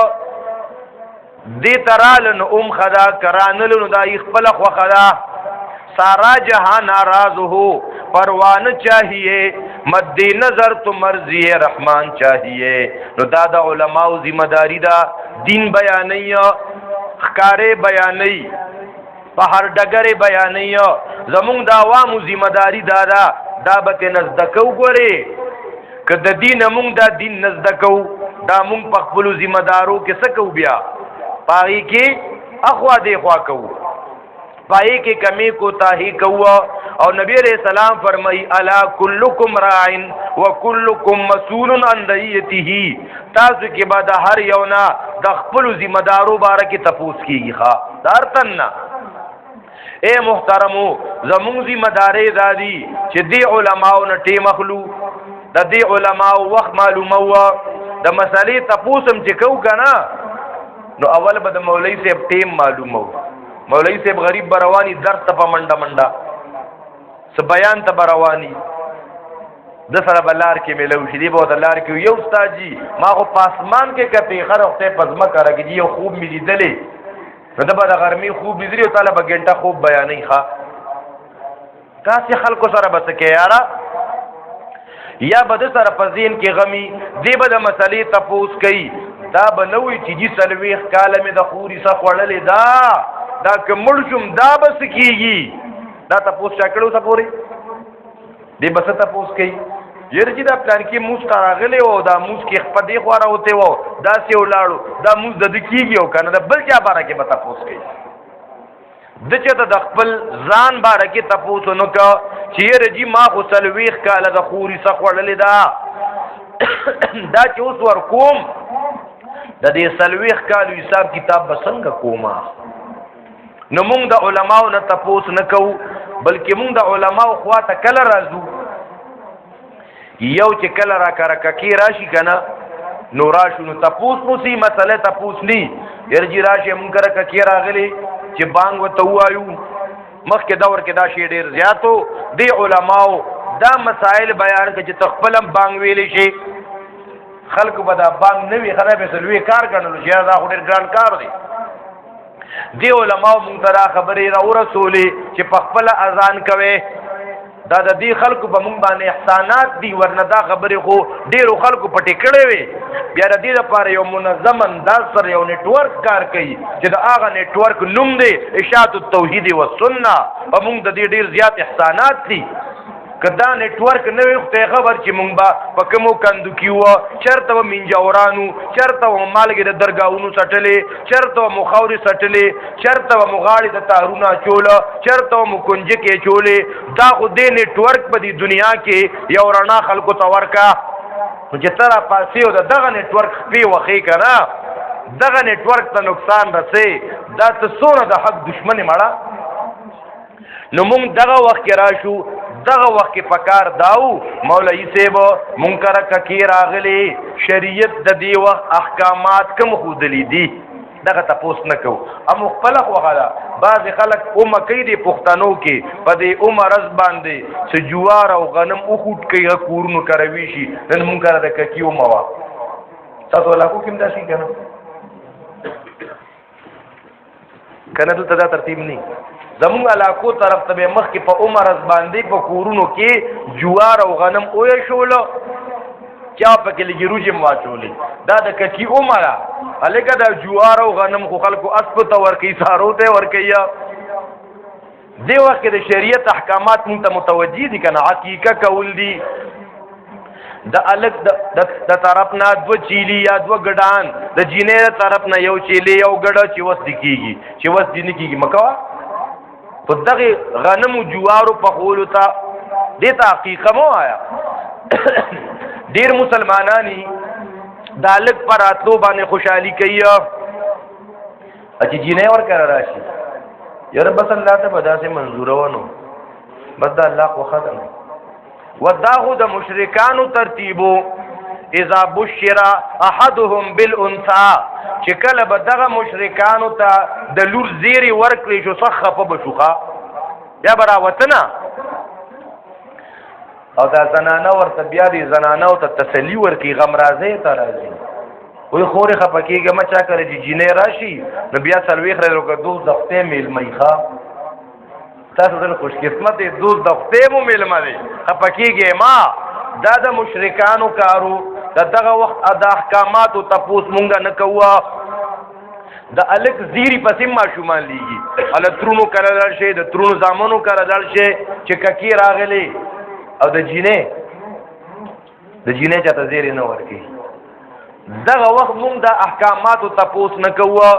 دی ترالن خدا کرانلن دا خپل خو خدا سارا جہان ناراض ہو پروان چاہیے مد نظر تو مرضی رحمان چاہیے نو دا علماء ذمہ داری دا دین بیانی خکارے بیانی پہر ڈگرے بیانی زمون دا عوام ذمہ داری دا دا به نزدکو ګورې که د دین مونږ دا دین نزدکو دا مونږ په خپلو ذمه دارو کې څه کوو بیا پاغي کې اخوا دی خوا کوو پای کې کمی کوتاهی کوو او نبی علیہ السلام فرمای الا کلکم راعن وکلکم مسئول عن رعیته تاسو کې بعد هر یو نه د خپل ذمہ دارو باره کې تفوس کیږي ښا دارتن اے محترمو زمون ذمہ دارې دادی چې دی علماو نه ټیم اخلو د دې علماو وخت معلومه و د مسالې تفوسم چې کو کنه نو اول به د مولوی صاحب ټیم معلومه و مولوی صاحب غریب بروانی درس ته په منډه منډه س بیان ته بروانی د سره بلار کې ملو شې دی به لار کې یو استاد جی ما خو پاسمان کې کپی خرخته پزما کارګي یو خوب ملي دلې نو د بل غرمي خوب لیدلی طالب غنټه خوب بیانې ښا تاسو خلکو سره بس کې یارا یا بد سره پزین کې غمی دی به د مسلې تفوس کوي دا بنوي چې جی سلويخ کاله مې د خوري صف وړلې دا کمړ شم دا بس کیږي دا تفوس چکړو سپوري دی بس تفوس کوي ير چې دا پلان کې موس راغلی او دا موس کې خپل دی خو راوته وو دا سی ولاړو دا موس د کیږي او کنه د بل چا باره کې به تفوس کوي د چې د خپل ځان باره کې تفوس نو کا چې ير چې ما خو سلويخ کاله د خوري صف وړلې دا چې اوس ور کوم د دې سلويخ کالو حساب کتاب بسنګ کوما نو مونږ د علماو نه تپوس نه کوو بلکې مونږ د علماو خواته کله راځو یو چې کله را کرککی راشي کنه نو راشو نو تپوس موسی مسله تپوس نی یرجی راشي مونږ کرککی راغلی چې بانګ وته وایو مخکې دور کې دا شی ډیر زیاتو دی علماو دا مسائل بیان کې چې تخپلم بانګ ویلې شي خلق به دا بانګ نوی خراب سلوي کار کړل چې دا ډیر ګران کار دی دی علماء مونږ خبرې را ورسولې چې په خپل اذان کوي دا د دې خلکو په مونږ باندې احسانات دي ورنه دا خبرې خو ډیرو خلکو پټې کړې وي بیا د دې لپاره یو منظم انداز سره یو نیټورک کار کوي چې د هغه نیټورک نوم دی اشاعت التوحید والسنه په مونږ د دې ډیر زیات احسانات دي کدا نیټورک نه وي خو خبر چې مونږ با په کومو کندو کیو چرته منجورانو چرته مالګې د درگاہونو سټلې چرته مخاوري سټلې چرته مغاړي د تارونه چوله چرته مکنجه کې چولې دا خو دې نیټورک په دې دنیا کې یو رڼا خلکو ته ورکا چې تر پاسې او دغه نیټورک په وخی کړه دغه نیټورک ته نقصان رسې دا څونه د حق دشمنی مړه نو مونږ دغه وخت کې راشو دغه وخت کې پکار داو مولوی صاحب منکر ککی راغلی شریعت د دی وخت احکامات کوم خودلی دي دغه تاسو نه کو ام خپل وغلا بعض خلک کوي دي پښتنو کې په دې عمر از باندې سجوار او غنم او خود کوي کورونو کروي شي نن منکر د ککیو موا تاسو لا کوم داسي کنه ته دا ترتیب نه زمون علاقو طرف ته مخ کې په عمر از باندې په کورونو کې جوار او غنم او شولو چا په کې لګیروجه واچولې دا د ککی عمره الګا د جوار او غنم خو خلکو اسپ ته ورکی سارو ته ورکیا دی وخت د شریعت احکامات مونته متوجی دي کنه حقیقت کول دي د الګ د طرف نه دو چيلي یا دو ګډان د جینې طرف نه یو چيلي یو ګډه چې وس دکیږي چې وس دینه کیږي مکوا په دغه غنم او جوارو په خولو ته د تحقیق مو آیا ډیر مسلمانانی د الګ پر اتلو باندې خوشحالي کوي چې جینې ور کړه راشي یاره بس الله ته بداسه منظور ونه بس د الله خو خدای وداغو د مشرکانو ترتیبو اذا بشر احدهم بالانثى چې کله به دغه مشرکانو ته د لور زیری ورکړي شو صخه په بشوخه یا برا وطنه او دا زنانه ورته بیا دي زنانه او ته تسلی ورکړي غم راځي ته راځي وای خوري خپکیږه مچا کړی چې جینې راشي نو بیا سلوي خره ورکړه دوه دخته میل میخه تاسو ډېر خوش قسمت دي دوز د ختمو ملما دي خپکیږي ما دا د مشرکانو کارو دغه وخت ادا احکامات او تپوس مونږه نه کوه د الک زیری پسې ما شومان لیږي ال ترونو کړه دل شي د ترونو زامنو کړه دل شي چې ککی راغلي او د جینې چاته زیری نه ورکی. دغه وخت مونږ د احکاماتو تپوس نه کوو،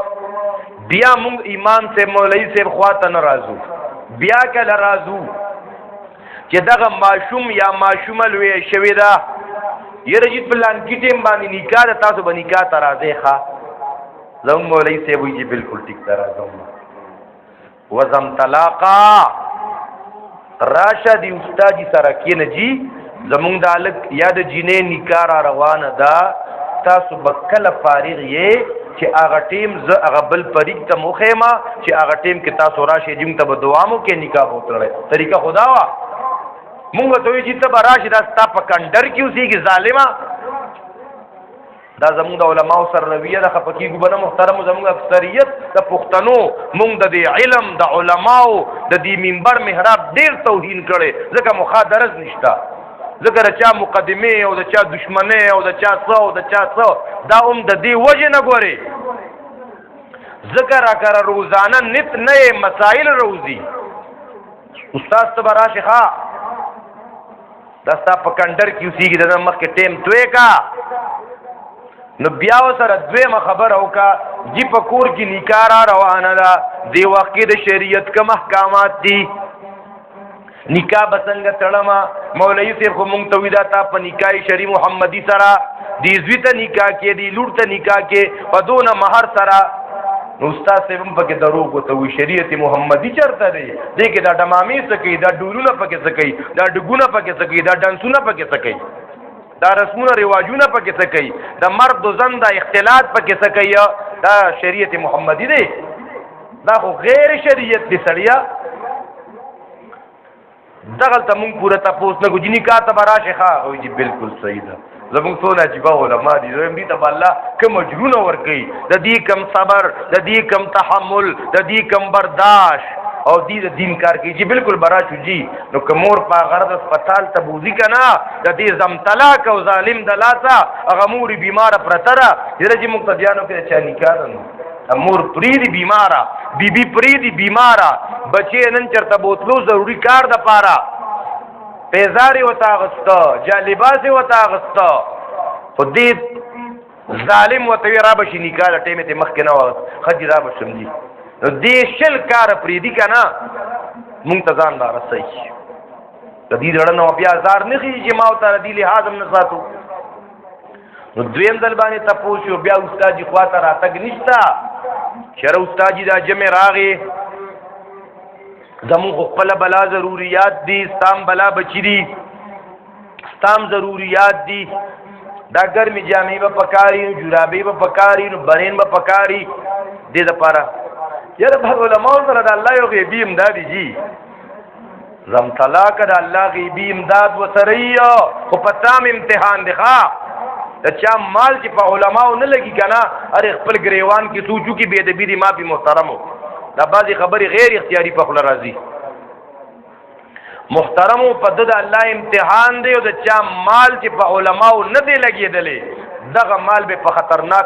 بیا مونږ امام سے مولوی سے خواته نه راځو. بیا کله راځو چې دغه ماشوم یا ماشومه لوی شوی دا یره چې پلان کې ټیم باندې نکاح تاسو باندې نکاح ته راځي ښا زموږ مولوی سے وایي چې بالکل ټیک ته راځم. وزم طلاقا راشه دی استاد سره کې نه جی زمونږ د الک یا د جینې نکاح را روانه ده، تاسو بکله فارغ یې چې هغه ټیم زه هغه بل پریک ته مخېما چې هغه ټیم کې تاسو راشي جیم ته به دوامو کې نکاح وتړئ. طریقه خدا وا مونږ ته وی چې ته به راشي دا ستا په کنډر کې اوسېږي ظالمه. دا زمونږ د علماو سره رویه ده خپکیږو به نه محترمو. زمونږ اکثریت د پښتنو مونږ د دې علم د علماو د دې منبر محراب ډېر توهین کړی، ځکه مخادرز نشته، ځکه د چا مقدمې او د چا دشمنۍ او د چا څه او د چا څه دا هم د دې وجې نه ګورې، ځکه راکره روزانه نت نه مسائل روزي. استاد ته به راشي ښه دا ستا په کنډر کې اوسېږي د مخکې ټیم توی کا نو بیا سره دویمه خبره وکړه جی په کور کې نکاح را روانه ده، دې وخت کې د شریعت کوم احکامات دي، نکاح به څنګه تړمه. مولوي صاحب خو مونږ ته وي دا تا په نکاح شری محمدي سره دې زوی ته نکاح کې دې لور ته نکاح کې په دونه مهر سره. نو استاد صاحب هم پکې دروغ ورته وایي شریعت محمدي چېرته دی؟ دې کې دا ډمامې څه کوي، دا ډولونه پکې څه کوي، دا ډګونه پکې څه کوي، دا ډانسونه پکې څه کوي، دا رسمونه رواجونه پکې څه کوي، د مرد و زن دا اختلاط پکې څه کوي. دا شریعت محمدي دی؟ دا خو غیر شریعت دی سړیا. دغلته مونږ پوره تپوس نه کوو چې نکاح ته به راشي ښه وایي چې بالکل صحیح ده. زمونږ څونه عجیبه علما دي، دویم دې ته به الله کوم اجرونه ورکوي، د دې کم صبر، د دې کم تحمل، د دې کم برداشت او دې د دین کار کوي چې بالکل به راشو جي. نو که مور په غرض اسپتال ته بوځي که نه د دې زمطلاق او ظالم د لاسه هغه مورې بیماره پرته ده یاره چې مقتدیانو کې د چا نکاح ده نو مور پریدي بیماره، بیبي پریدي بیماره، بچې نن چېرته بوتلو ضروري کار د پاره پیزارې ورته اغسته، جالباسې ورته اغسته، خو دې ظالم ورته وي را به شي نکاح د ټیمې ته مخکې نه واغست ښځې را به شم دي. نو دې شل کاره پرېږدي که نه مونږ ته ځان را رسوي د دې زړه نه بیا ازار نه خېږي چې ما ورته د دې لحاظ هم نه ساتو. نو دویم ځل باندې تپوس شو بیا استاد جي خوا ته راتګ نشته چېره استاد جي دا جمع راغې زمونږ خو خپله بلا ضروریات دي، ستام بلا بچي دي، ستام ضروریات دي، دا ګرمې جامې به پکاري، نو جرابې به پکاري، نو برین به پکاري. دې دپاره یاره په علماو سره د الله یو غیبي امداد جي زم طلاق د الله غیبي امداد ورسره یي خو په تام امتحان دی ښه د چا مال چې په علماو نه لګي که نه هر خپل ګریوان کې سوچو کې بې ادبي دي مافي محترمو دا بعضې خبرې غیر اختیاري په خوله راځي. محترمو په ده د الله امتحان دی او د چا مال چې په علماو نه دی لګېدلی دغه مال به په خطرناک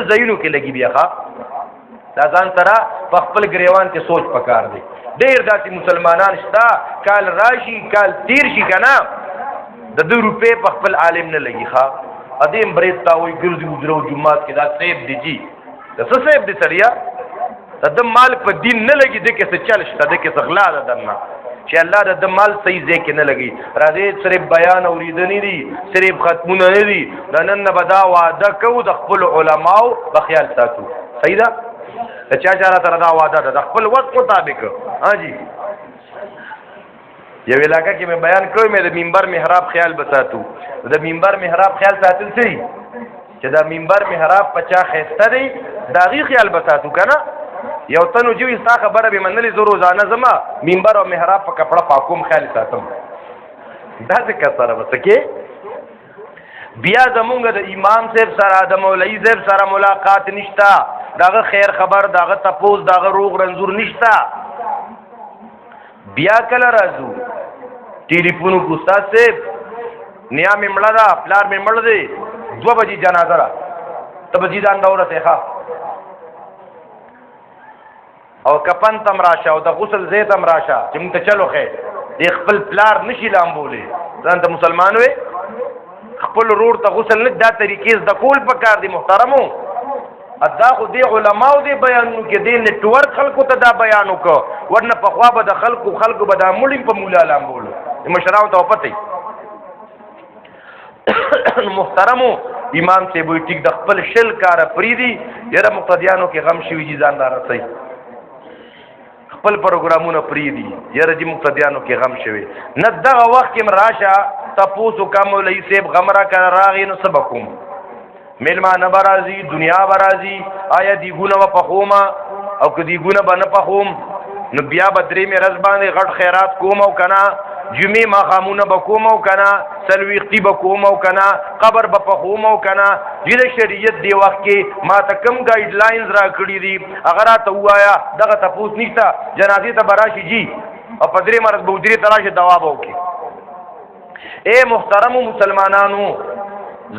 ځایونو کې لګي بیا ښه دا ځان سره په خپل ګریوان کې سوچ پکار دی. ډېر داسې مسلمانان شته کال راشي کال تیر شي که نه د 2 روپۍ په خپل عالم نه لګي ښه ادیم برید تا وایي ګرځي وجره و جومات کې دا صیب دی جي د څه صیب دی سړیا د ده مال په دین نه لګي ده کې څه چل شته ده کې څه غلا ده دننه چې الله د ده مال صحیح ځای کې نه لګي. راځئ صرف بیان اورېدنې دي، صرف ختمونه نه دي، د نن نه به دا وعده کوو د خپلو علماو به خیال ساتو. صحیح ده د چا چا سره دا وعده ده د خپل وخت مطابق. ها جي یو علاقه کې مې بیان کړی مې د منبر محراب خیال به ساتو. د منبر محراب خیال ساتل څه دي چې دا منبر محراب په چا ښایسته دی د هغې خیال به ساتو که نه. یو تنو جوي ستا خبره به منلې زه روزانه ځمه منبر او محراب په کپړه پاکوم خیال ساتم داسې کس سره به څه کې. بیا زمونږ د امام صاحب سره د مولوي صاحب سره ملاقات نشته، د هغه خیر خبر د هغه تپوس د هغه روغ رنځور نشته. بیا کله راځو ټلیفون وکړو استاد صاحب نیا مې مړه ده پلار مې مړ دی 2 بجې جنازه ده ته به ځي ځان راورسې ښه او کفن تم راشه او د غسل ځای تم راشه چې مونږ ته چلو خیر د خپل پلار نشي لامبولې ځان ته مسلمان وې خپل ورور ته غسل نه دا طریقې زده کول پکار دي محترمو ادا خو دی علماو دی بیانو کې دی نټورک خلکو ته دا بیان وکړه ورنه پخوا به د خلکو به دا مړي په مولا لامبولو مشرانو ته پته محترمو امام ته وی ټیک د خپل شل کار پریدي یره مقتدیانو کې غم شوی جی ځان دار رسي خپل پروګرامونه پریدي یره جی مقتدیانو کې غم شوی نه دغه وخت کې راشه تاسو کوم لای سیب غمرا کړه راغی نو سبقوم ملما برازي دنیا برازي آیا دی ګونه په خوما او کدی ګونه باندې په خوم نو بیا بدرې مې رز باندې غټ خیرات کوم او کنا جمعه ما خامونه بکوم او کنا سلويختی بکوم او کنا قبر بپخوم او کنا دې شریعت دی وخت کې ما ته کم ګایډ لاینز را کړی دي اگر ته وایا دغه تاسو نشته جنازې ته براشي جی او پدری مرز بودری تراشه دوا بو کې اے محترم مسلمانانو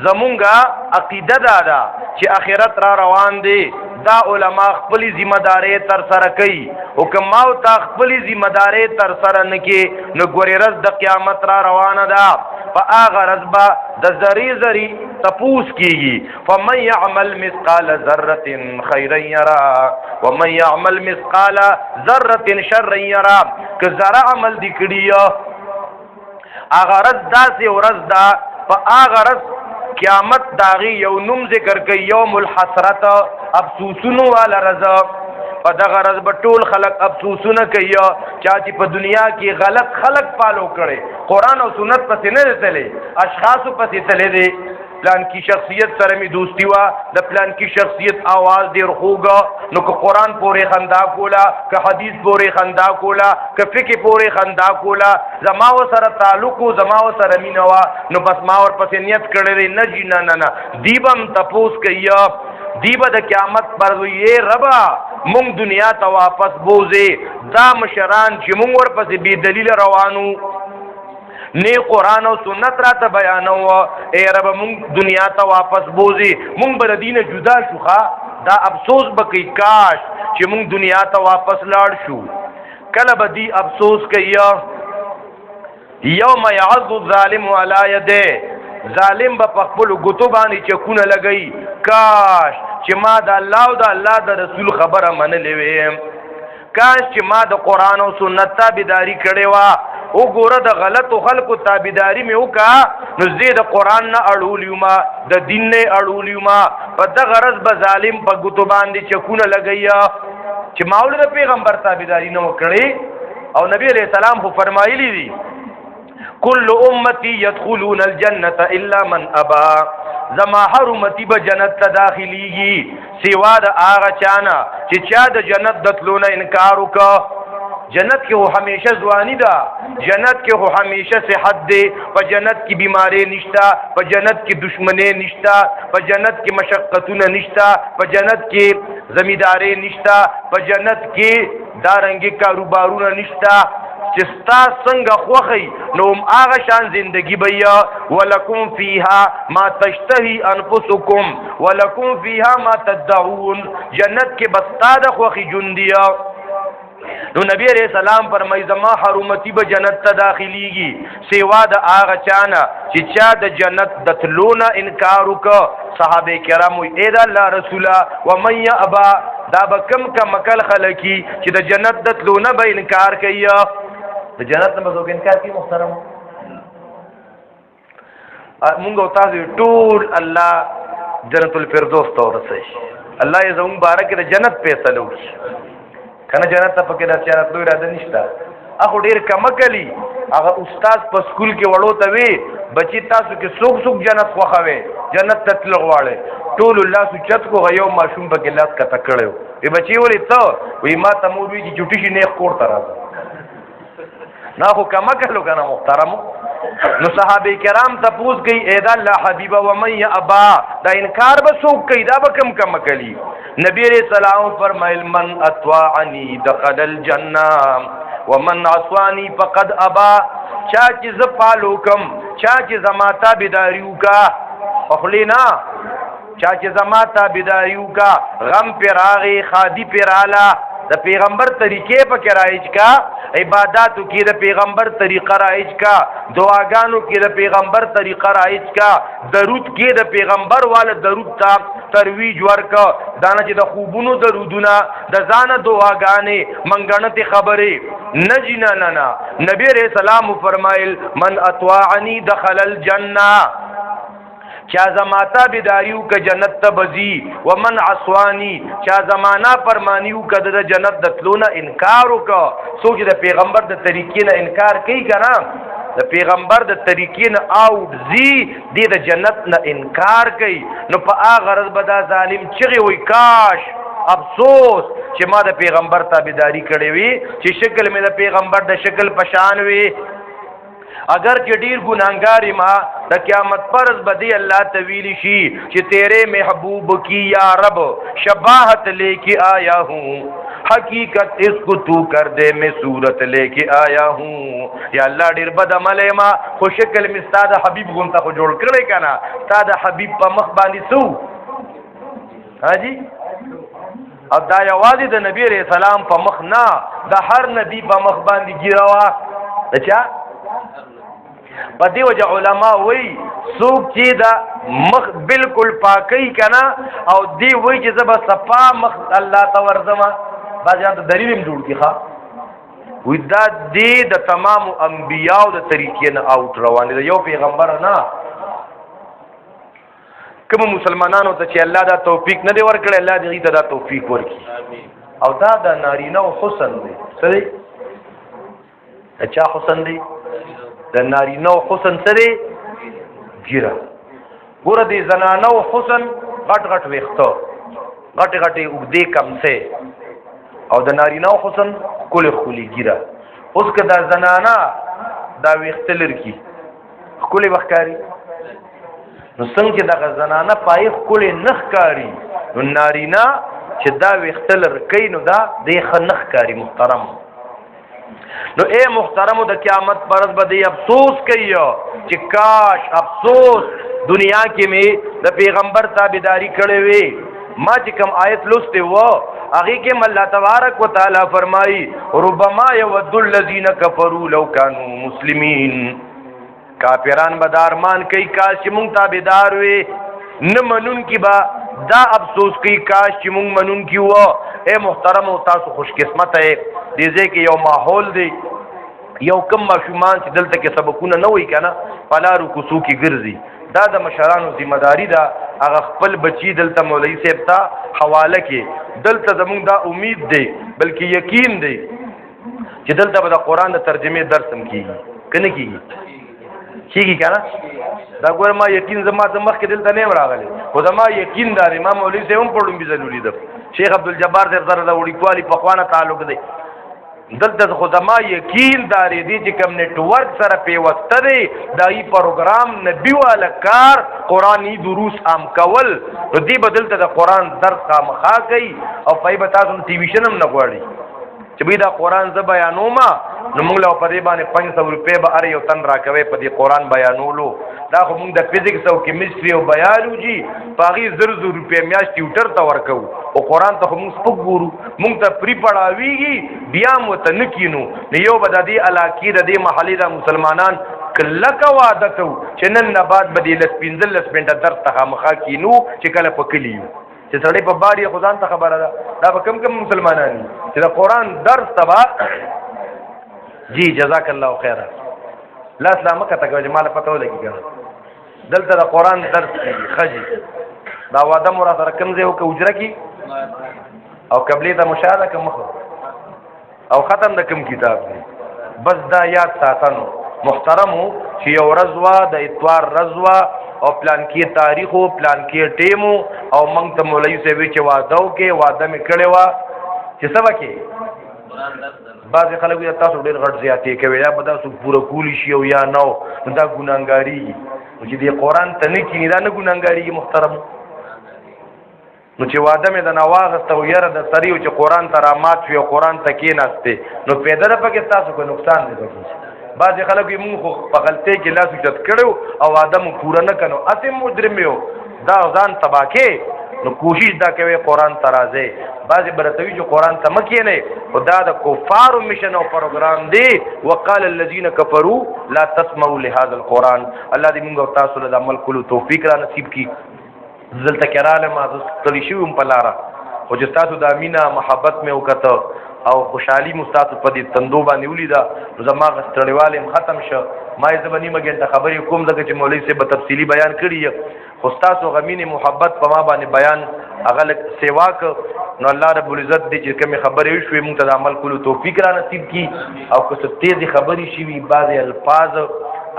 زمونږه عقیده دا چې آخرت را روان دی دا علما خپل ذمہ داری تر سره کوي او کما او تا خپل ذمہ داری تر سره نکي نو ګوري رز د قیامت را روانه ده په هغه رزبا د زری تپوس کیږي فمن يعمل مثقال ذره خيرا يرى ومن يعمل مثقال ذره شرا يرى که ذره عمل دی کړی هغه رز داسې ورځ ده په هغه رز قیامت داغي یو نوم ذکر کوي یوم الحسرت افسوسونو والا رضا په دغه رض په ټول خلق افسوسونه کوي چا چې په دنیا کې غلط خلق فالو کړي قران او سنت پسې نه تللی اشخاص پسې تللی دي پلان کی شخصیت سره می دوستی وا د پلان کی شخصیت आवाज ډیر خوګه نو که قران پورې خندا کولا که حدیث پورې خندا کولا که فقہ پورې خندا کولا زما و سره تعلق او زما و سره مینوا نو بس ما ور پسې نیت کړی نه جی نه دیبم تپوس کیا دیبه د قیامت پر وی ربا مونږ دنیا ته واپس بوزه دا مشران چې مونږ ور پسې بی دلیل روانو نه قران او سنت را ته بیانو اے رب مونږ دنیا ته واپس بوزي مونږ بر دینه جدا شوخه دا افسوس بکی کاش چې مونږ دنیا ته واپس لاړ شو کله بدی افسوس کیا یوم یعض الظالم علی یده ظالم په خپل ګوتو باندې چکونه لګئی کاش چې ما د الله او د الله د رسول خبره منلې وې کاش چې ما د قران او سنت تابعداري کړې وا او ګوره د غلطو خلکو تابعداري مې وکا نو زه د قران نه اړولیو ما د دین نه اړولیو ما په دغه غرض به ظالم په ګوتو باندې چکونه لګیا چې ماول د پیغمبر تابعداري نه وکړي او نبی علیہ السلام خو فرمایلی دي کل امتی يدخلون الجنه الا من ابا زما حرمتی به جنت ته داخليږي سیوا د هغه چانه چې چا د جنت دتلونه انکار وکړ جنت کې هو همیشه ځواني ده جنت کې هو همیشه صحت ده په جنت کې بیماری نشتا په جنت کې دشمنی نشتا په جنت کې مشقتونه نشتا په جنت کې زمیداری نشتا په جنت کې دارنګي کاروبارونه نشتا چې ستا څنګه خوخی نو هغه شان زندگی بیا ولکم فیها ما تشتهی انفسکم ولکم فیها ما تدعون جنت کې بستا د خوخی جوندیا نو نبی علیہ السلام فرمای زما حرمتی به جنت ته داخليږي سیوا د هغه چانه چې چا د جنت د تلونه انکار وکړه صحابه کرام اے د الله رسولا و من یابا دا بکم کا مکل خلکی چې د جنت د تلونه به انکار کوي د جنت نه به انکار کوي محترم مونږ او تاسو ټول الله جنت الفردوس ته ورسي الله یې زموږ بارک د جنت فیصله وکړي کنه جنت ته پکې د چارت لوی اراده نشته اخو ډیر کم کلی هغه استاد په سکول کې وړو ته وی بچی تاسو کې څوک څوک جنت خوخوي جنت ته تل غواړي ټول الله سوچت کو غيو ماشوم پکې لاس کته کړو وی بچی ولې ته وی ما ته مور وی چې چټی شي نه کور تر نه خو کم کلو کنه محترم نو صحابه کرام ته پوښ گئی اے دا الله حبیب و من ابا دا انکار به څوک کوي دا به کم کلی نبی علیہ السلام فرمایل من اطاعنی دخل الجنه ومن عصانی فقد ابا چا چې ز پالو کم چا چې زما تابعداریو کا اخلینا چا چې زما تابعداریو کا غم پر راغی خادی پر اعلی د پیغمبر طریقې په کرایچ کا عباداتو کې د پیغمبر طریقه رایج کا، دعاګانو کې د پیغمبر طریقه رایج کا، درود کې د پیغمبر والا درود ته ترویج ورکا، دانه چې د خوبونو درودونه د ځانه دعاګانې منګنت خبرې نجینا نه. نبی علیہ السلام فرمایل من اطاعنی دخل الجنه، چا زماتا بداریو که جنت ته بزی، ومن عصوانی چا زمانا پرمانیو که د جنت د تلو نه انکار وکړه. څوک چې د پیغمبر د طریقې نه انکار کوي که نه، د پیغمبر د طریقې نه آوټ ځي، دی د جنت نه انکار کوي. نو په هغه غرض به دا ظالم چغې وایي کاش افسوس چې ما د پیغمبر تابعداري کړې وي، چې شکل مې د پیغمبر د شکل پشان وي. اگر چې ډیر ګناهګار ما د قیامت پرز بدی الله طویل شي چې تیرے محبوب کی یا رب شباہت لے کے آیا ہوں، حقیقت اس کو تو کر دے میں صورت لے کے آیا ہوں. یا الله ډیر بد عمل ما خو شکل می استاد حبیب غونته خو جوړ کړی کنه، استاد حبیب په مخ باندې سو حاجی. او دا یوازې د نبی رسول سلام په مخ نه، د هر نبی په مخ باندې ګیروا. اچھا په دې وجه علما وایي څوک چې دا مخ بالکل پاکي کنه او دی وایي چې زه به صفا مخ الله ته ورځم، بعضیان ته دلیل هم جوړ کړي ښه وایي دا دی د تمام انبیاو د طریقې نه آوټ روانې ده، یو پیغمبر نه. کوم مسلمانانو ته چې الله دا توفیق نه دی ورکړی، الله دې ته دا توفیق ورکړي. او دا د نارینه او حسن دی. څه دی؟ اچھا حسن دی د نارینه او حسن سره ګیره. ګوره د زنانه او حسن غټ غټ ویښته، غټې غټې اوږدې کمڅې، او د نارینه او حسن ښکلې ښکلې ګیره. اوس که دا زنانه دا ویښته لرکي ښکلې به ښکاري، نو څنګه چې دغه زنانه پای ښکلې نه ښکاري، نو نارینه چې دا ویښته لرکوي نو دا دی ښه نه ښکاري. محترم نو اے محترمو د قیامت پرز به دی افسوس کوي چې کاش افسوس دنیا کې می د پیغمبر تابعداري کړې وي. ما چې کوم آیت لوسته و هغه کې الله تبارک وتعالى فرمایي ربما يود الذين كفروا لو كانوا مسلمين، کافران به دارمان کوي کاش چې مونږ تابعدار وي، نه منون کی با دا افسوس کوي کاش چې مونږ منون کی و. اے محترم او تاسو خوش قسمت ہے دیزه کې یو ماحول دی، یو کم ماشومان چې دلته کې سبقونه نه وای کنه پلارو کوسو کې ګرځي، دا د مشرانو ذمہ داری ده. هغه خپل بچی دلته مولوی صاحب ته حواله کې، دلته زمونږ دا امید دی بلکې یقین دی چې دلته به د قرآن د ترجمه درس هم کیږي کنه کیږي کنه. دا ګور ما یقین زما د مخ کې دلته نه راغلی، خو زما یقین دار امام مولوی صاحب هم پړم بي ضروري ده. شیخ عبدالجبار صاحب سره د وړي په خوانه تعلق دی، دلته خو زما یقین داري دي چې کوم نیټورک سره پیوسته دی دای پروګرام نبی والا کار قرآنی دروس عام کول، نو دی بدلته د قرآن درس خامخا کوي او پای به تاسو ټي وي شنم نه غواړي چې به دا قرآن ز بیانوما، نو موږ له په دې باندې 500 روپے به ار یو تن راکوي په دې قرآن بیانولو. دا خو موږ د فزیکس او کیمستري او بایولوژي پاغي زر روپے میاش ټیوټر ته ورکو، او قرآن ته موږ سپک ګورو، موږ ته پری پړاویږي بیا مو ته نکینو. یو به د دې علاقې د دې محلي د مسلمانان کله کا وعده کو چې نن نه بعد به د لسپینځل لسپینټه درس ته مخا کینو چې کله پکلیو چې سړی په باری خدان ته خبره ده. دا به کم کم مسلمانان چې د قرآن درس تبا جی جزاک الله خیره لا اسلامه کته کوي مال پته ولګي کنه دلته د قرآن درس خجی دا واده مراد رقم زه او کوجره کی او قبلی ته مشاهده کوم او ختم د کوم کتاب دی. بس دا یاد ساتنو محترمو چې یو رضوا د اتوار رضوا او پلان کې تاریخ او پلان کې ټیمو او موږ ته مولوی صاحب چې وعده وکي وعده مې کړی و چې سبا کې بعض خلک یې تاسو ډېر غټ زیاتې کوي یا به تاسو پوره کولی شي او یا نو دا ګناهګاری چې دې قرآن ته نه کینی دا نه ګناهګاری محترم. نو چې وعده مې د نواغسته او یاره د سړي و چې قرآن ته رامات شي او قرآن ته کېناستې نو پیدا ده پکې تاسو کو نقصان دی پکې. بعضې خلک یې مونږ خو په غلطۍ کې لاس اوچت کړی او وعده مو پوره نه کنو اسې مجرم یو دا ځان تباه کې نو کوشش دا کوي قران ته راځي. بعضې برتوي چې قران ته مه کښېنئ، خو دا د کفارو مشن او پروګرام دی. وقال الذين كفروا لا تسمعوا لهذا القرآن. الله دې موږ او تاسو له عمل کولو توفیق را نصیب کړي. دلته کې راغلم ما ستړی شوی وم په لاره، خو چې تاسو د مینه محبت مې وکړه او خوشحالي مو ستاسو په دې تندو باندې ولیده، نو زما هغه ستړیوالی هم ختم شه. ما یې زه به نیمه ګنټه خبرې کوم ځکه چې مولوي صاحب به تفصیلي بیان کړي، خو ستاسو هغه مینې محبت په ما باندې بیان هغه لږ سیوا که. نو الله رب العزت دې چې کومې خبرې وشوې موږ ته د عمل کولو توفیق را نصیب کړي. او که څه تیزې خبرې شوي، بعضې الفاظ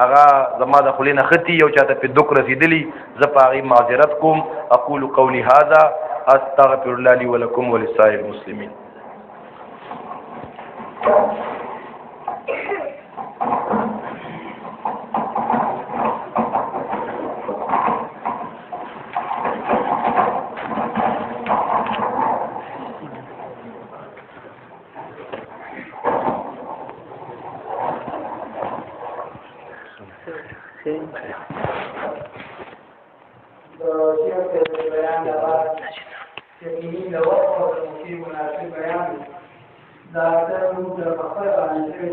هغه زما د خولې نه ښتي او چاته پې دک رسېدلي، زه په هغې معذرت کوم. اقول قولي هذا استغفر الله لي ولكم ولسائر المسلمين. دا د موږ د خپل باندې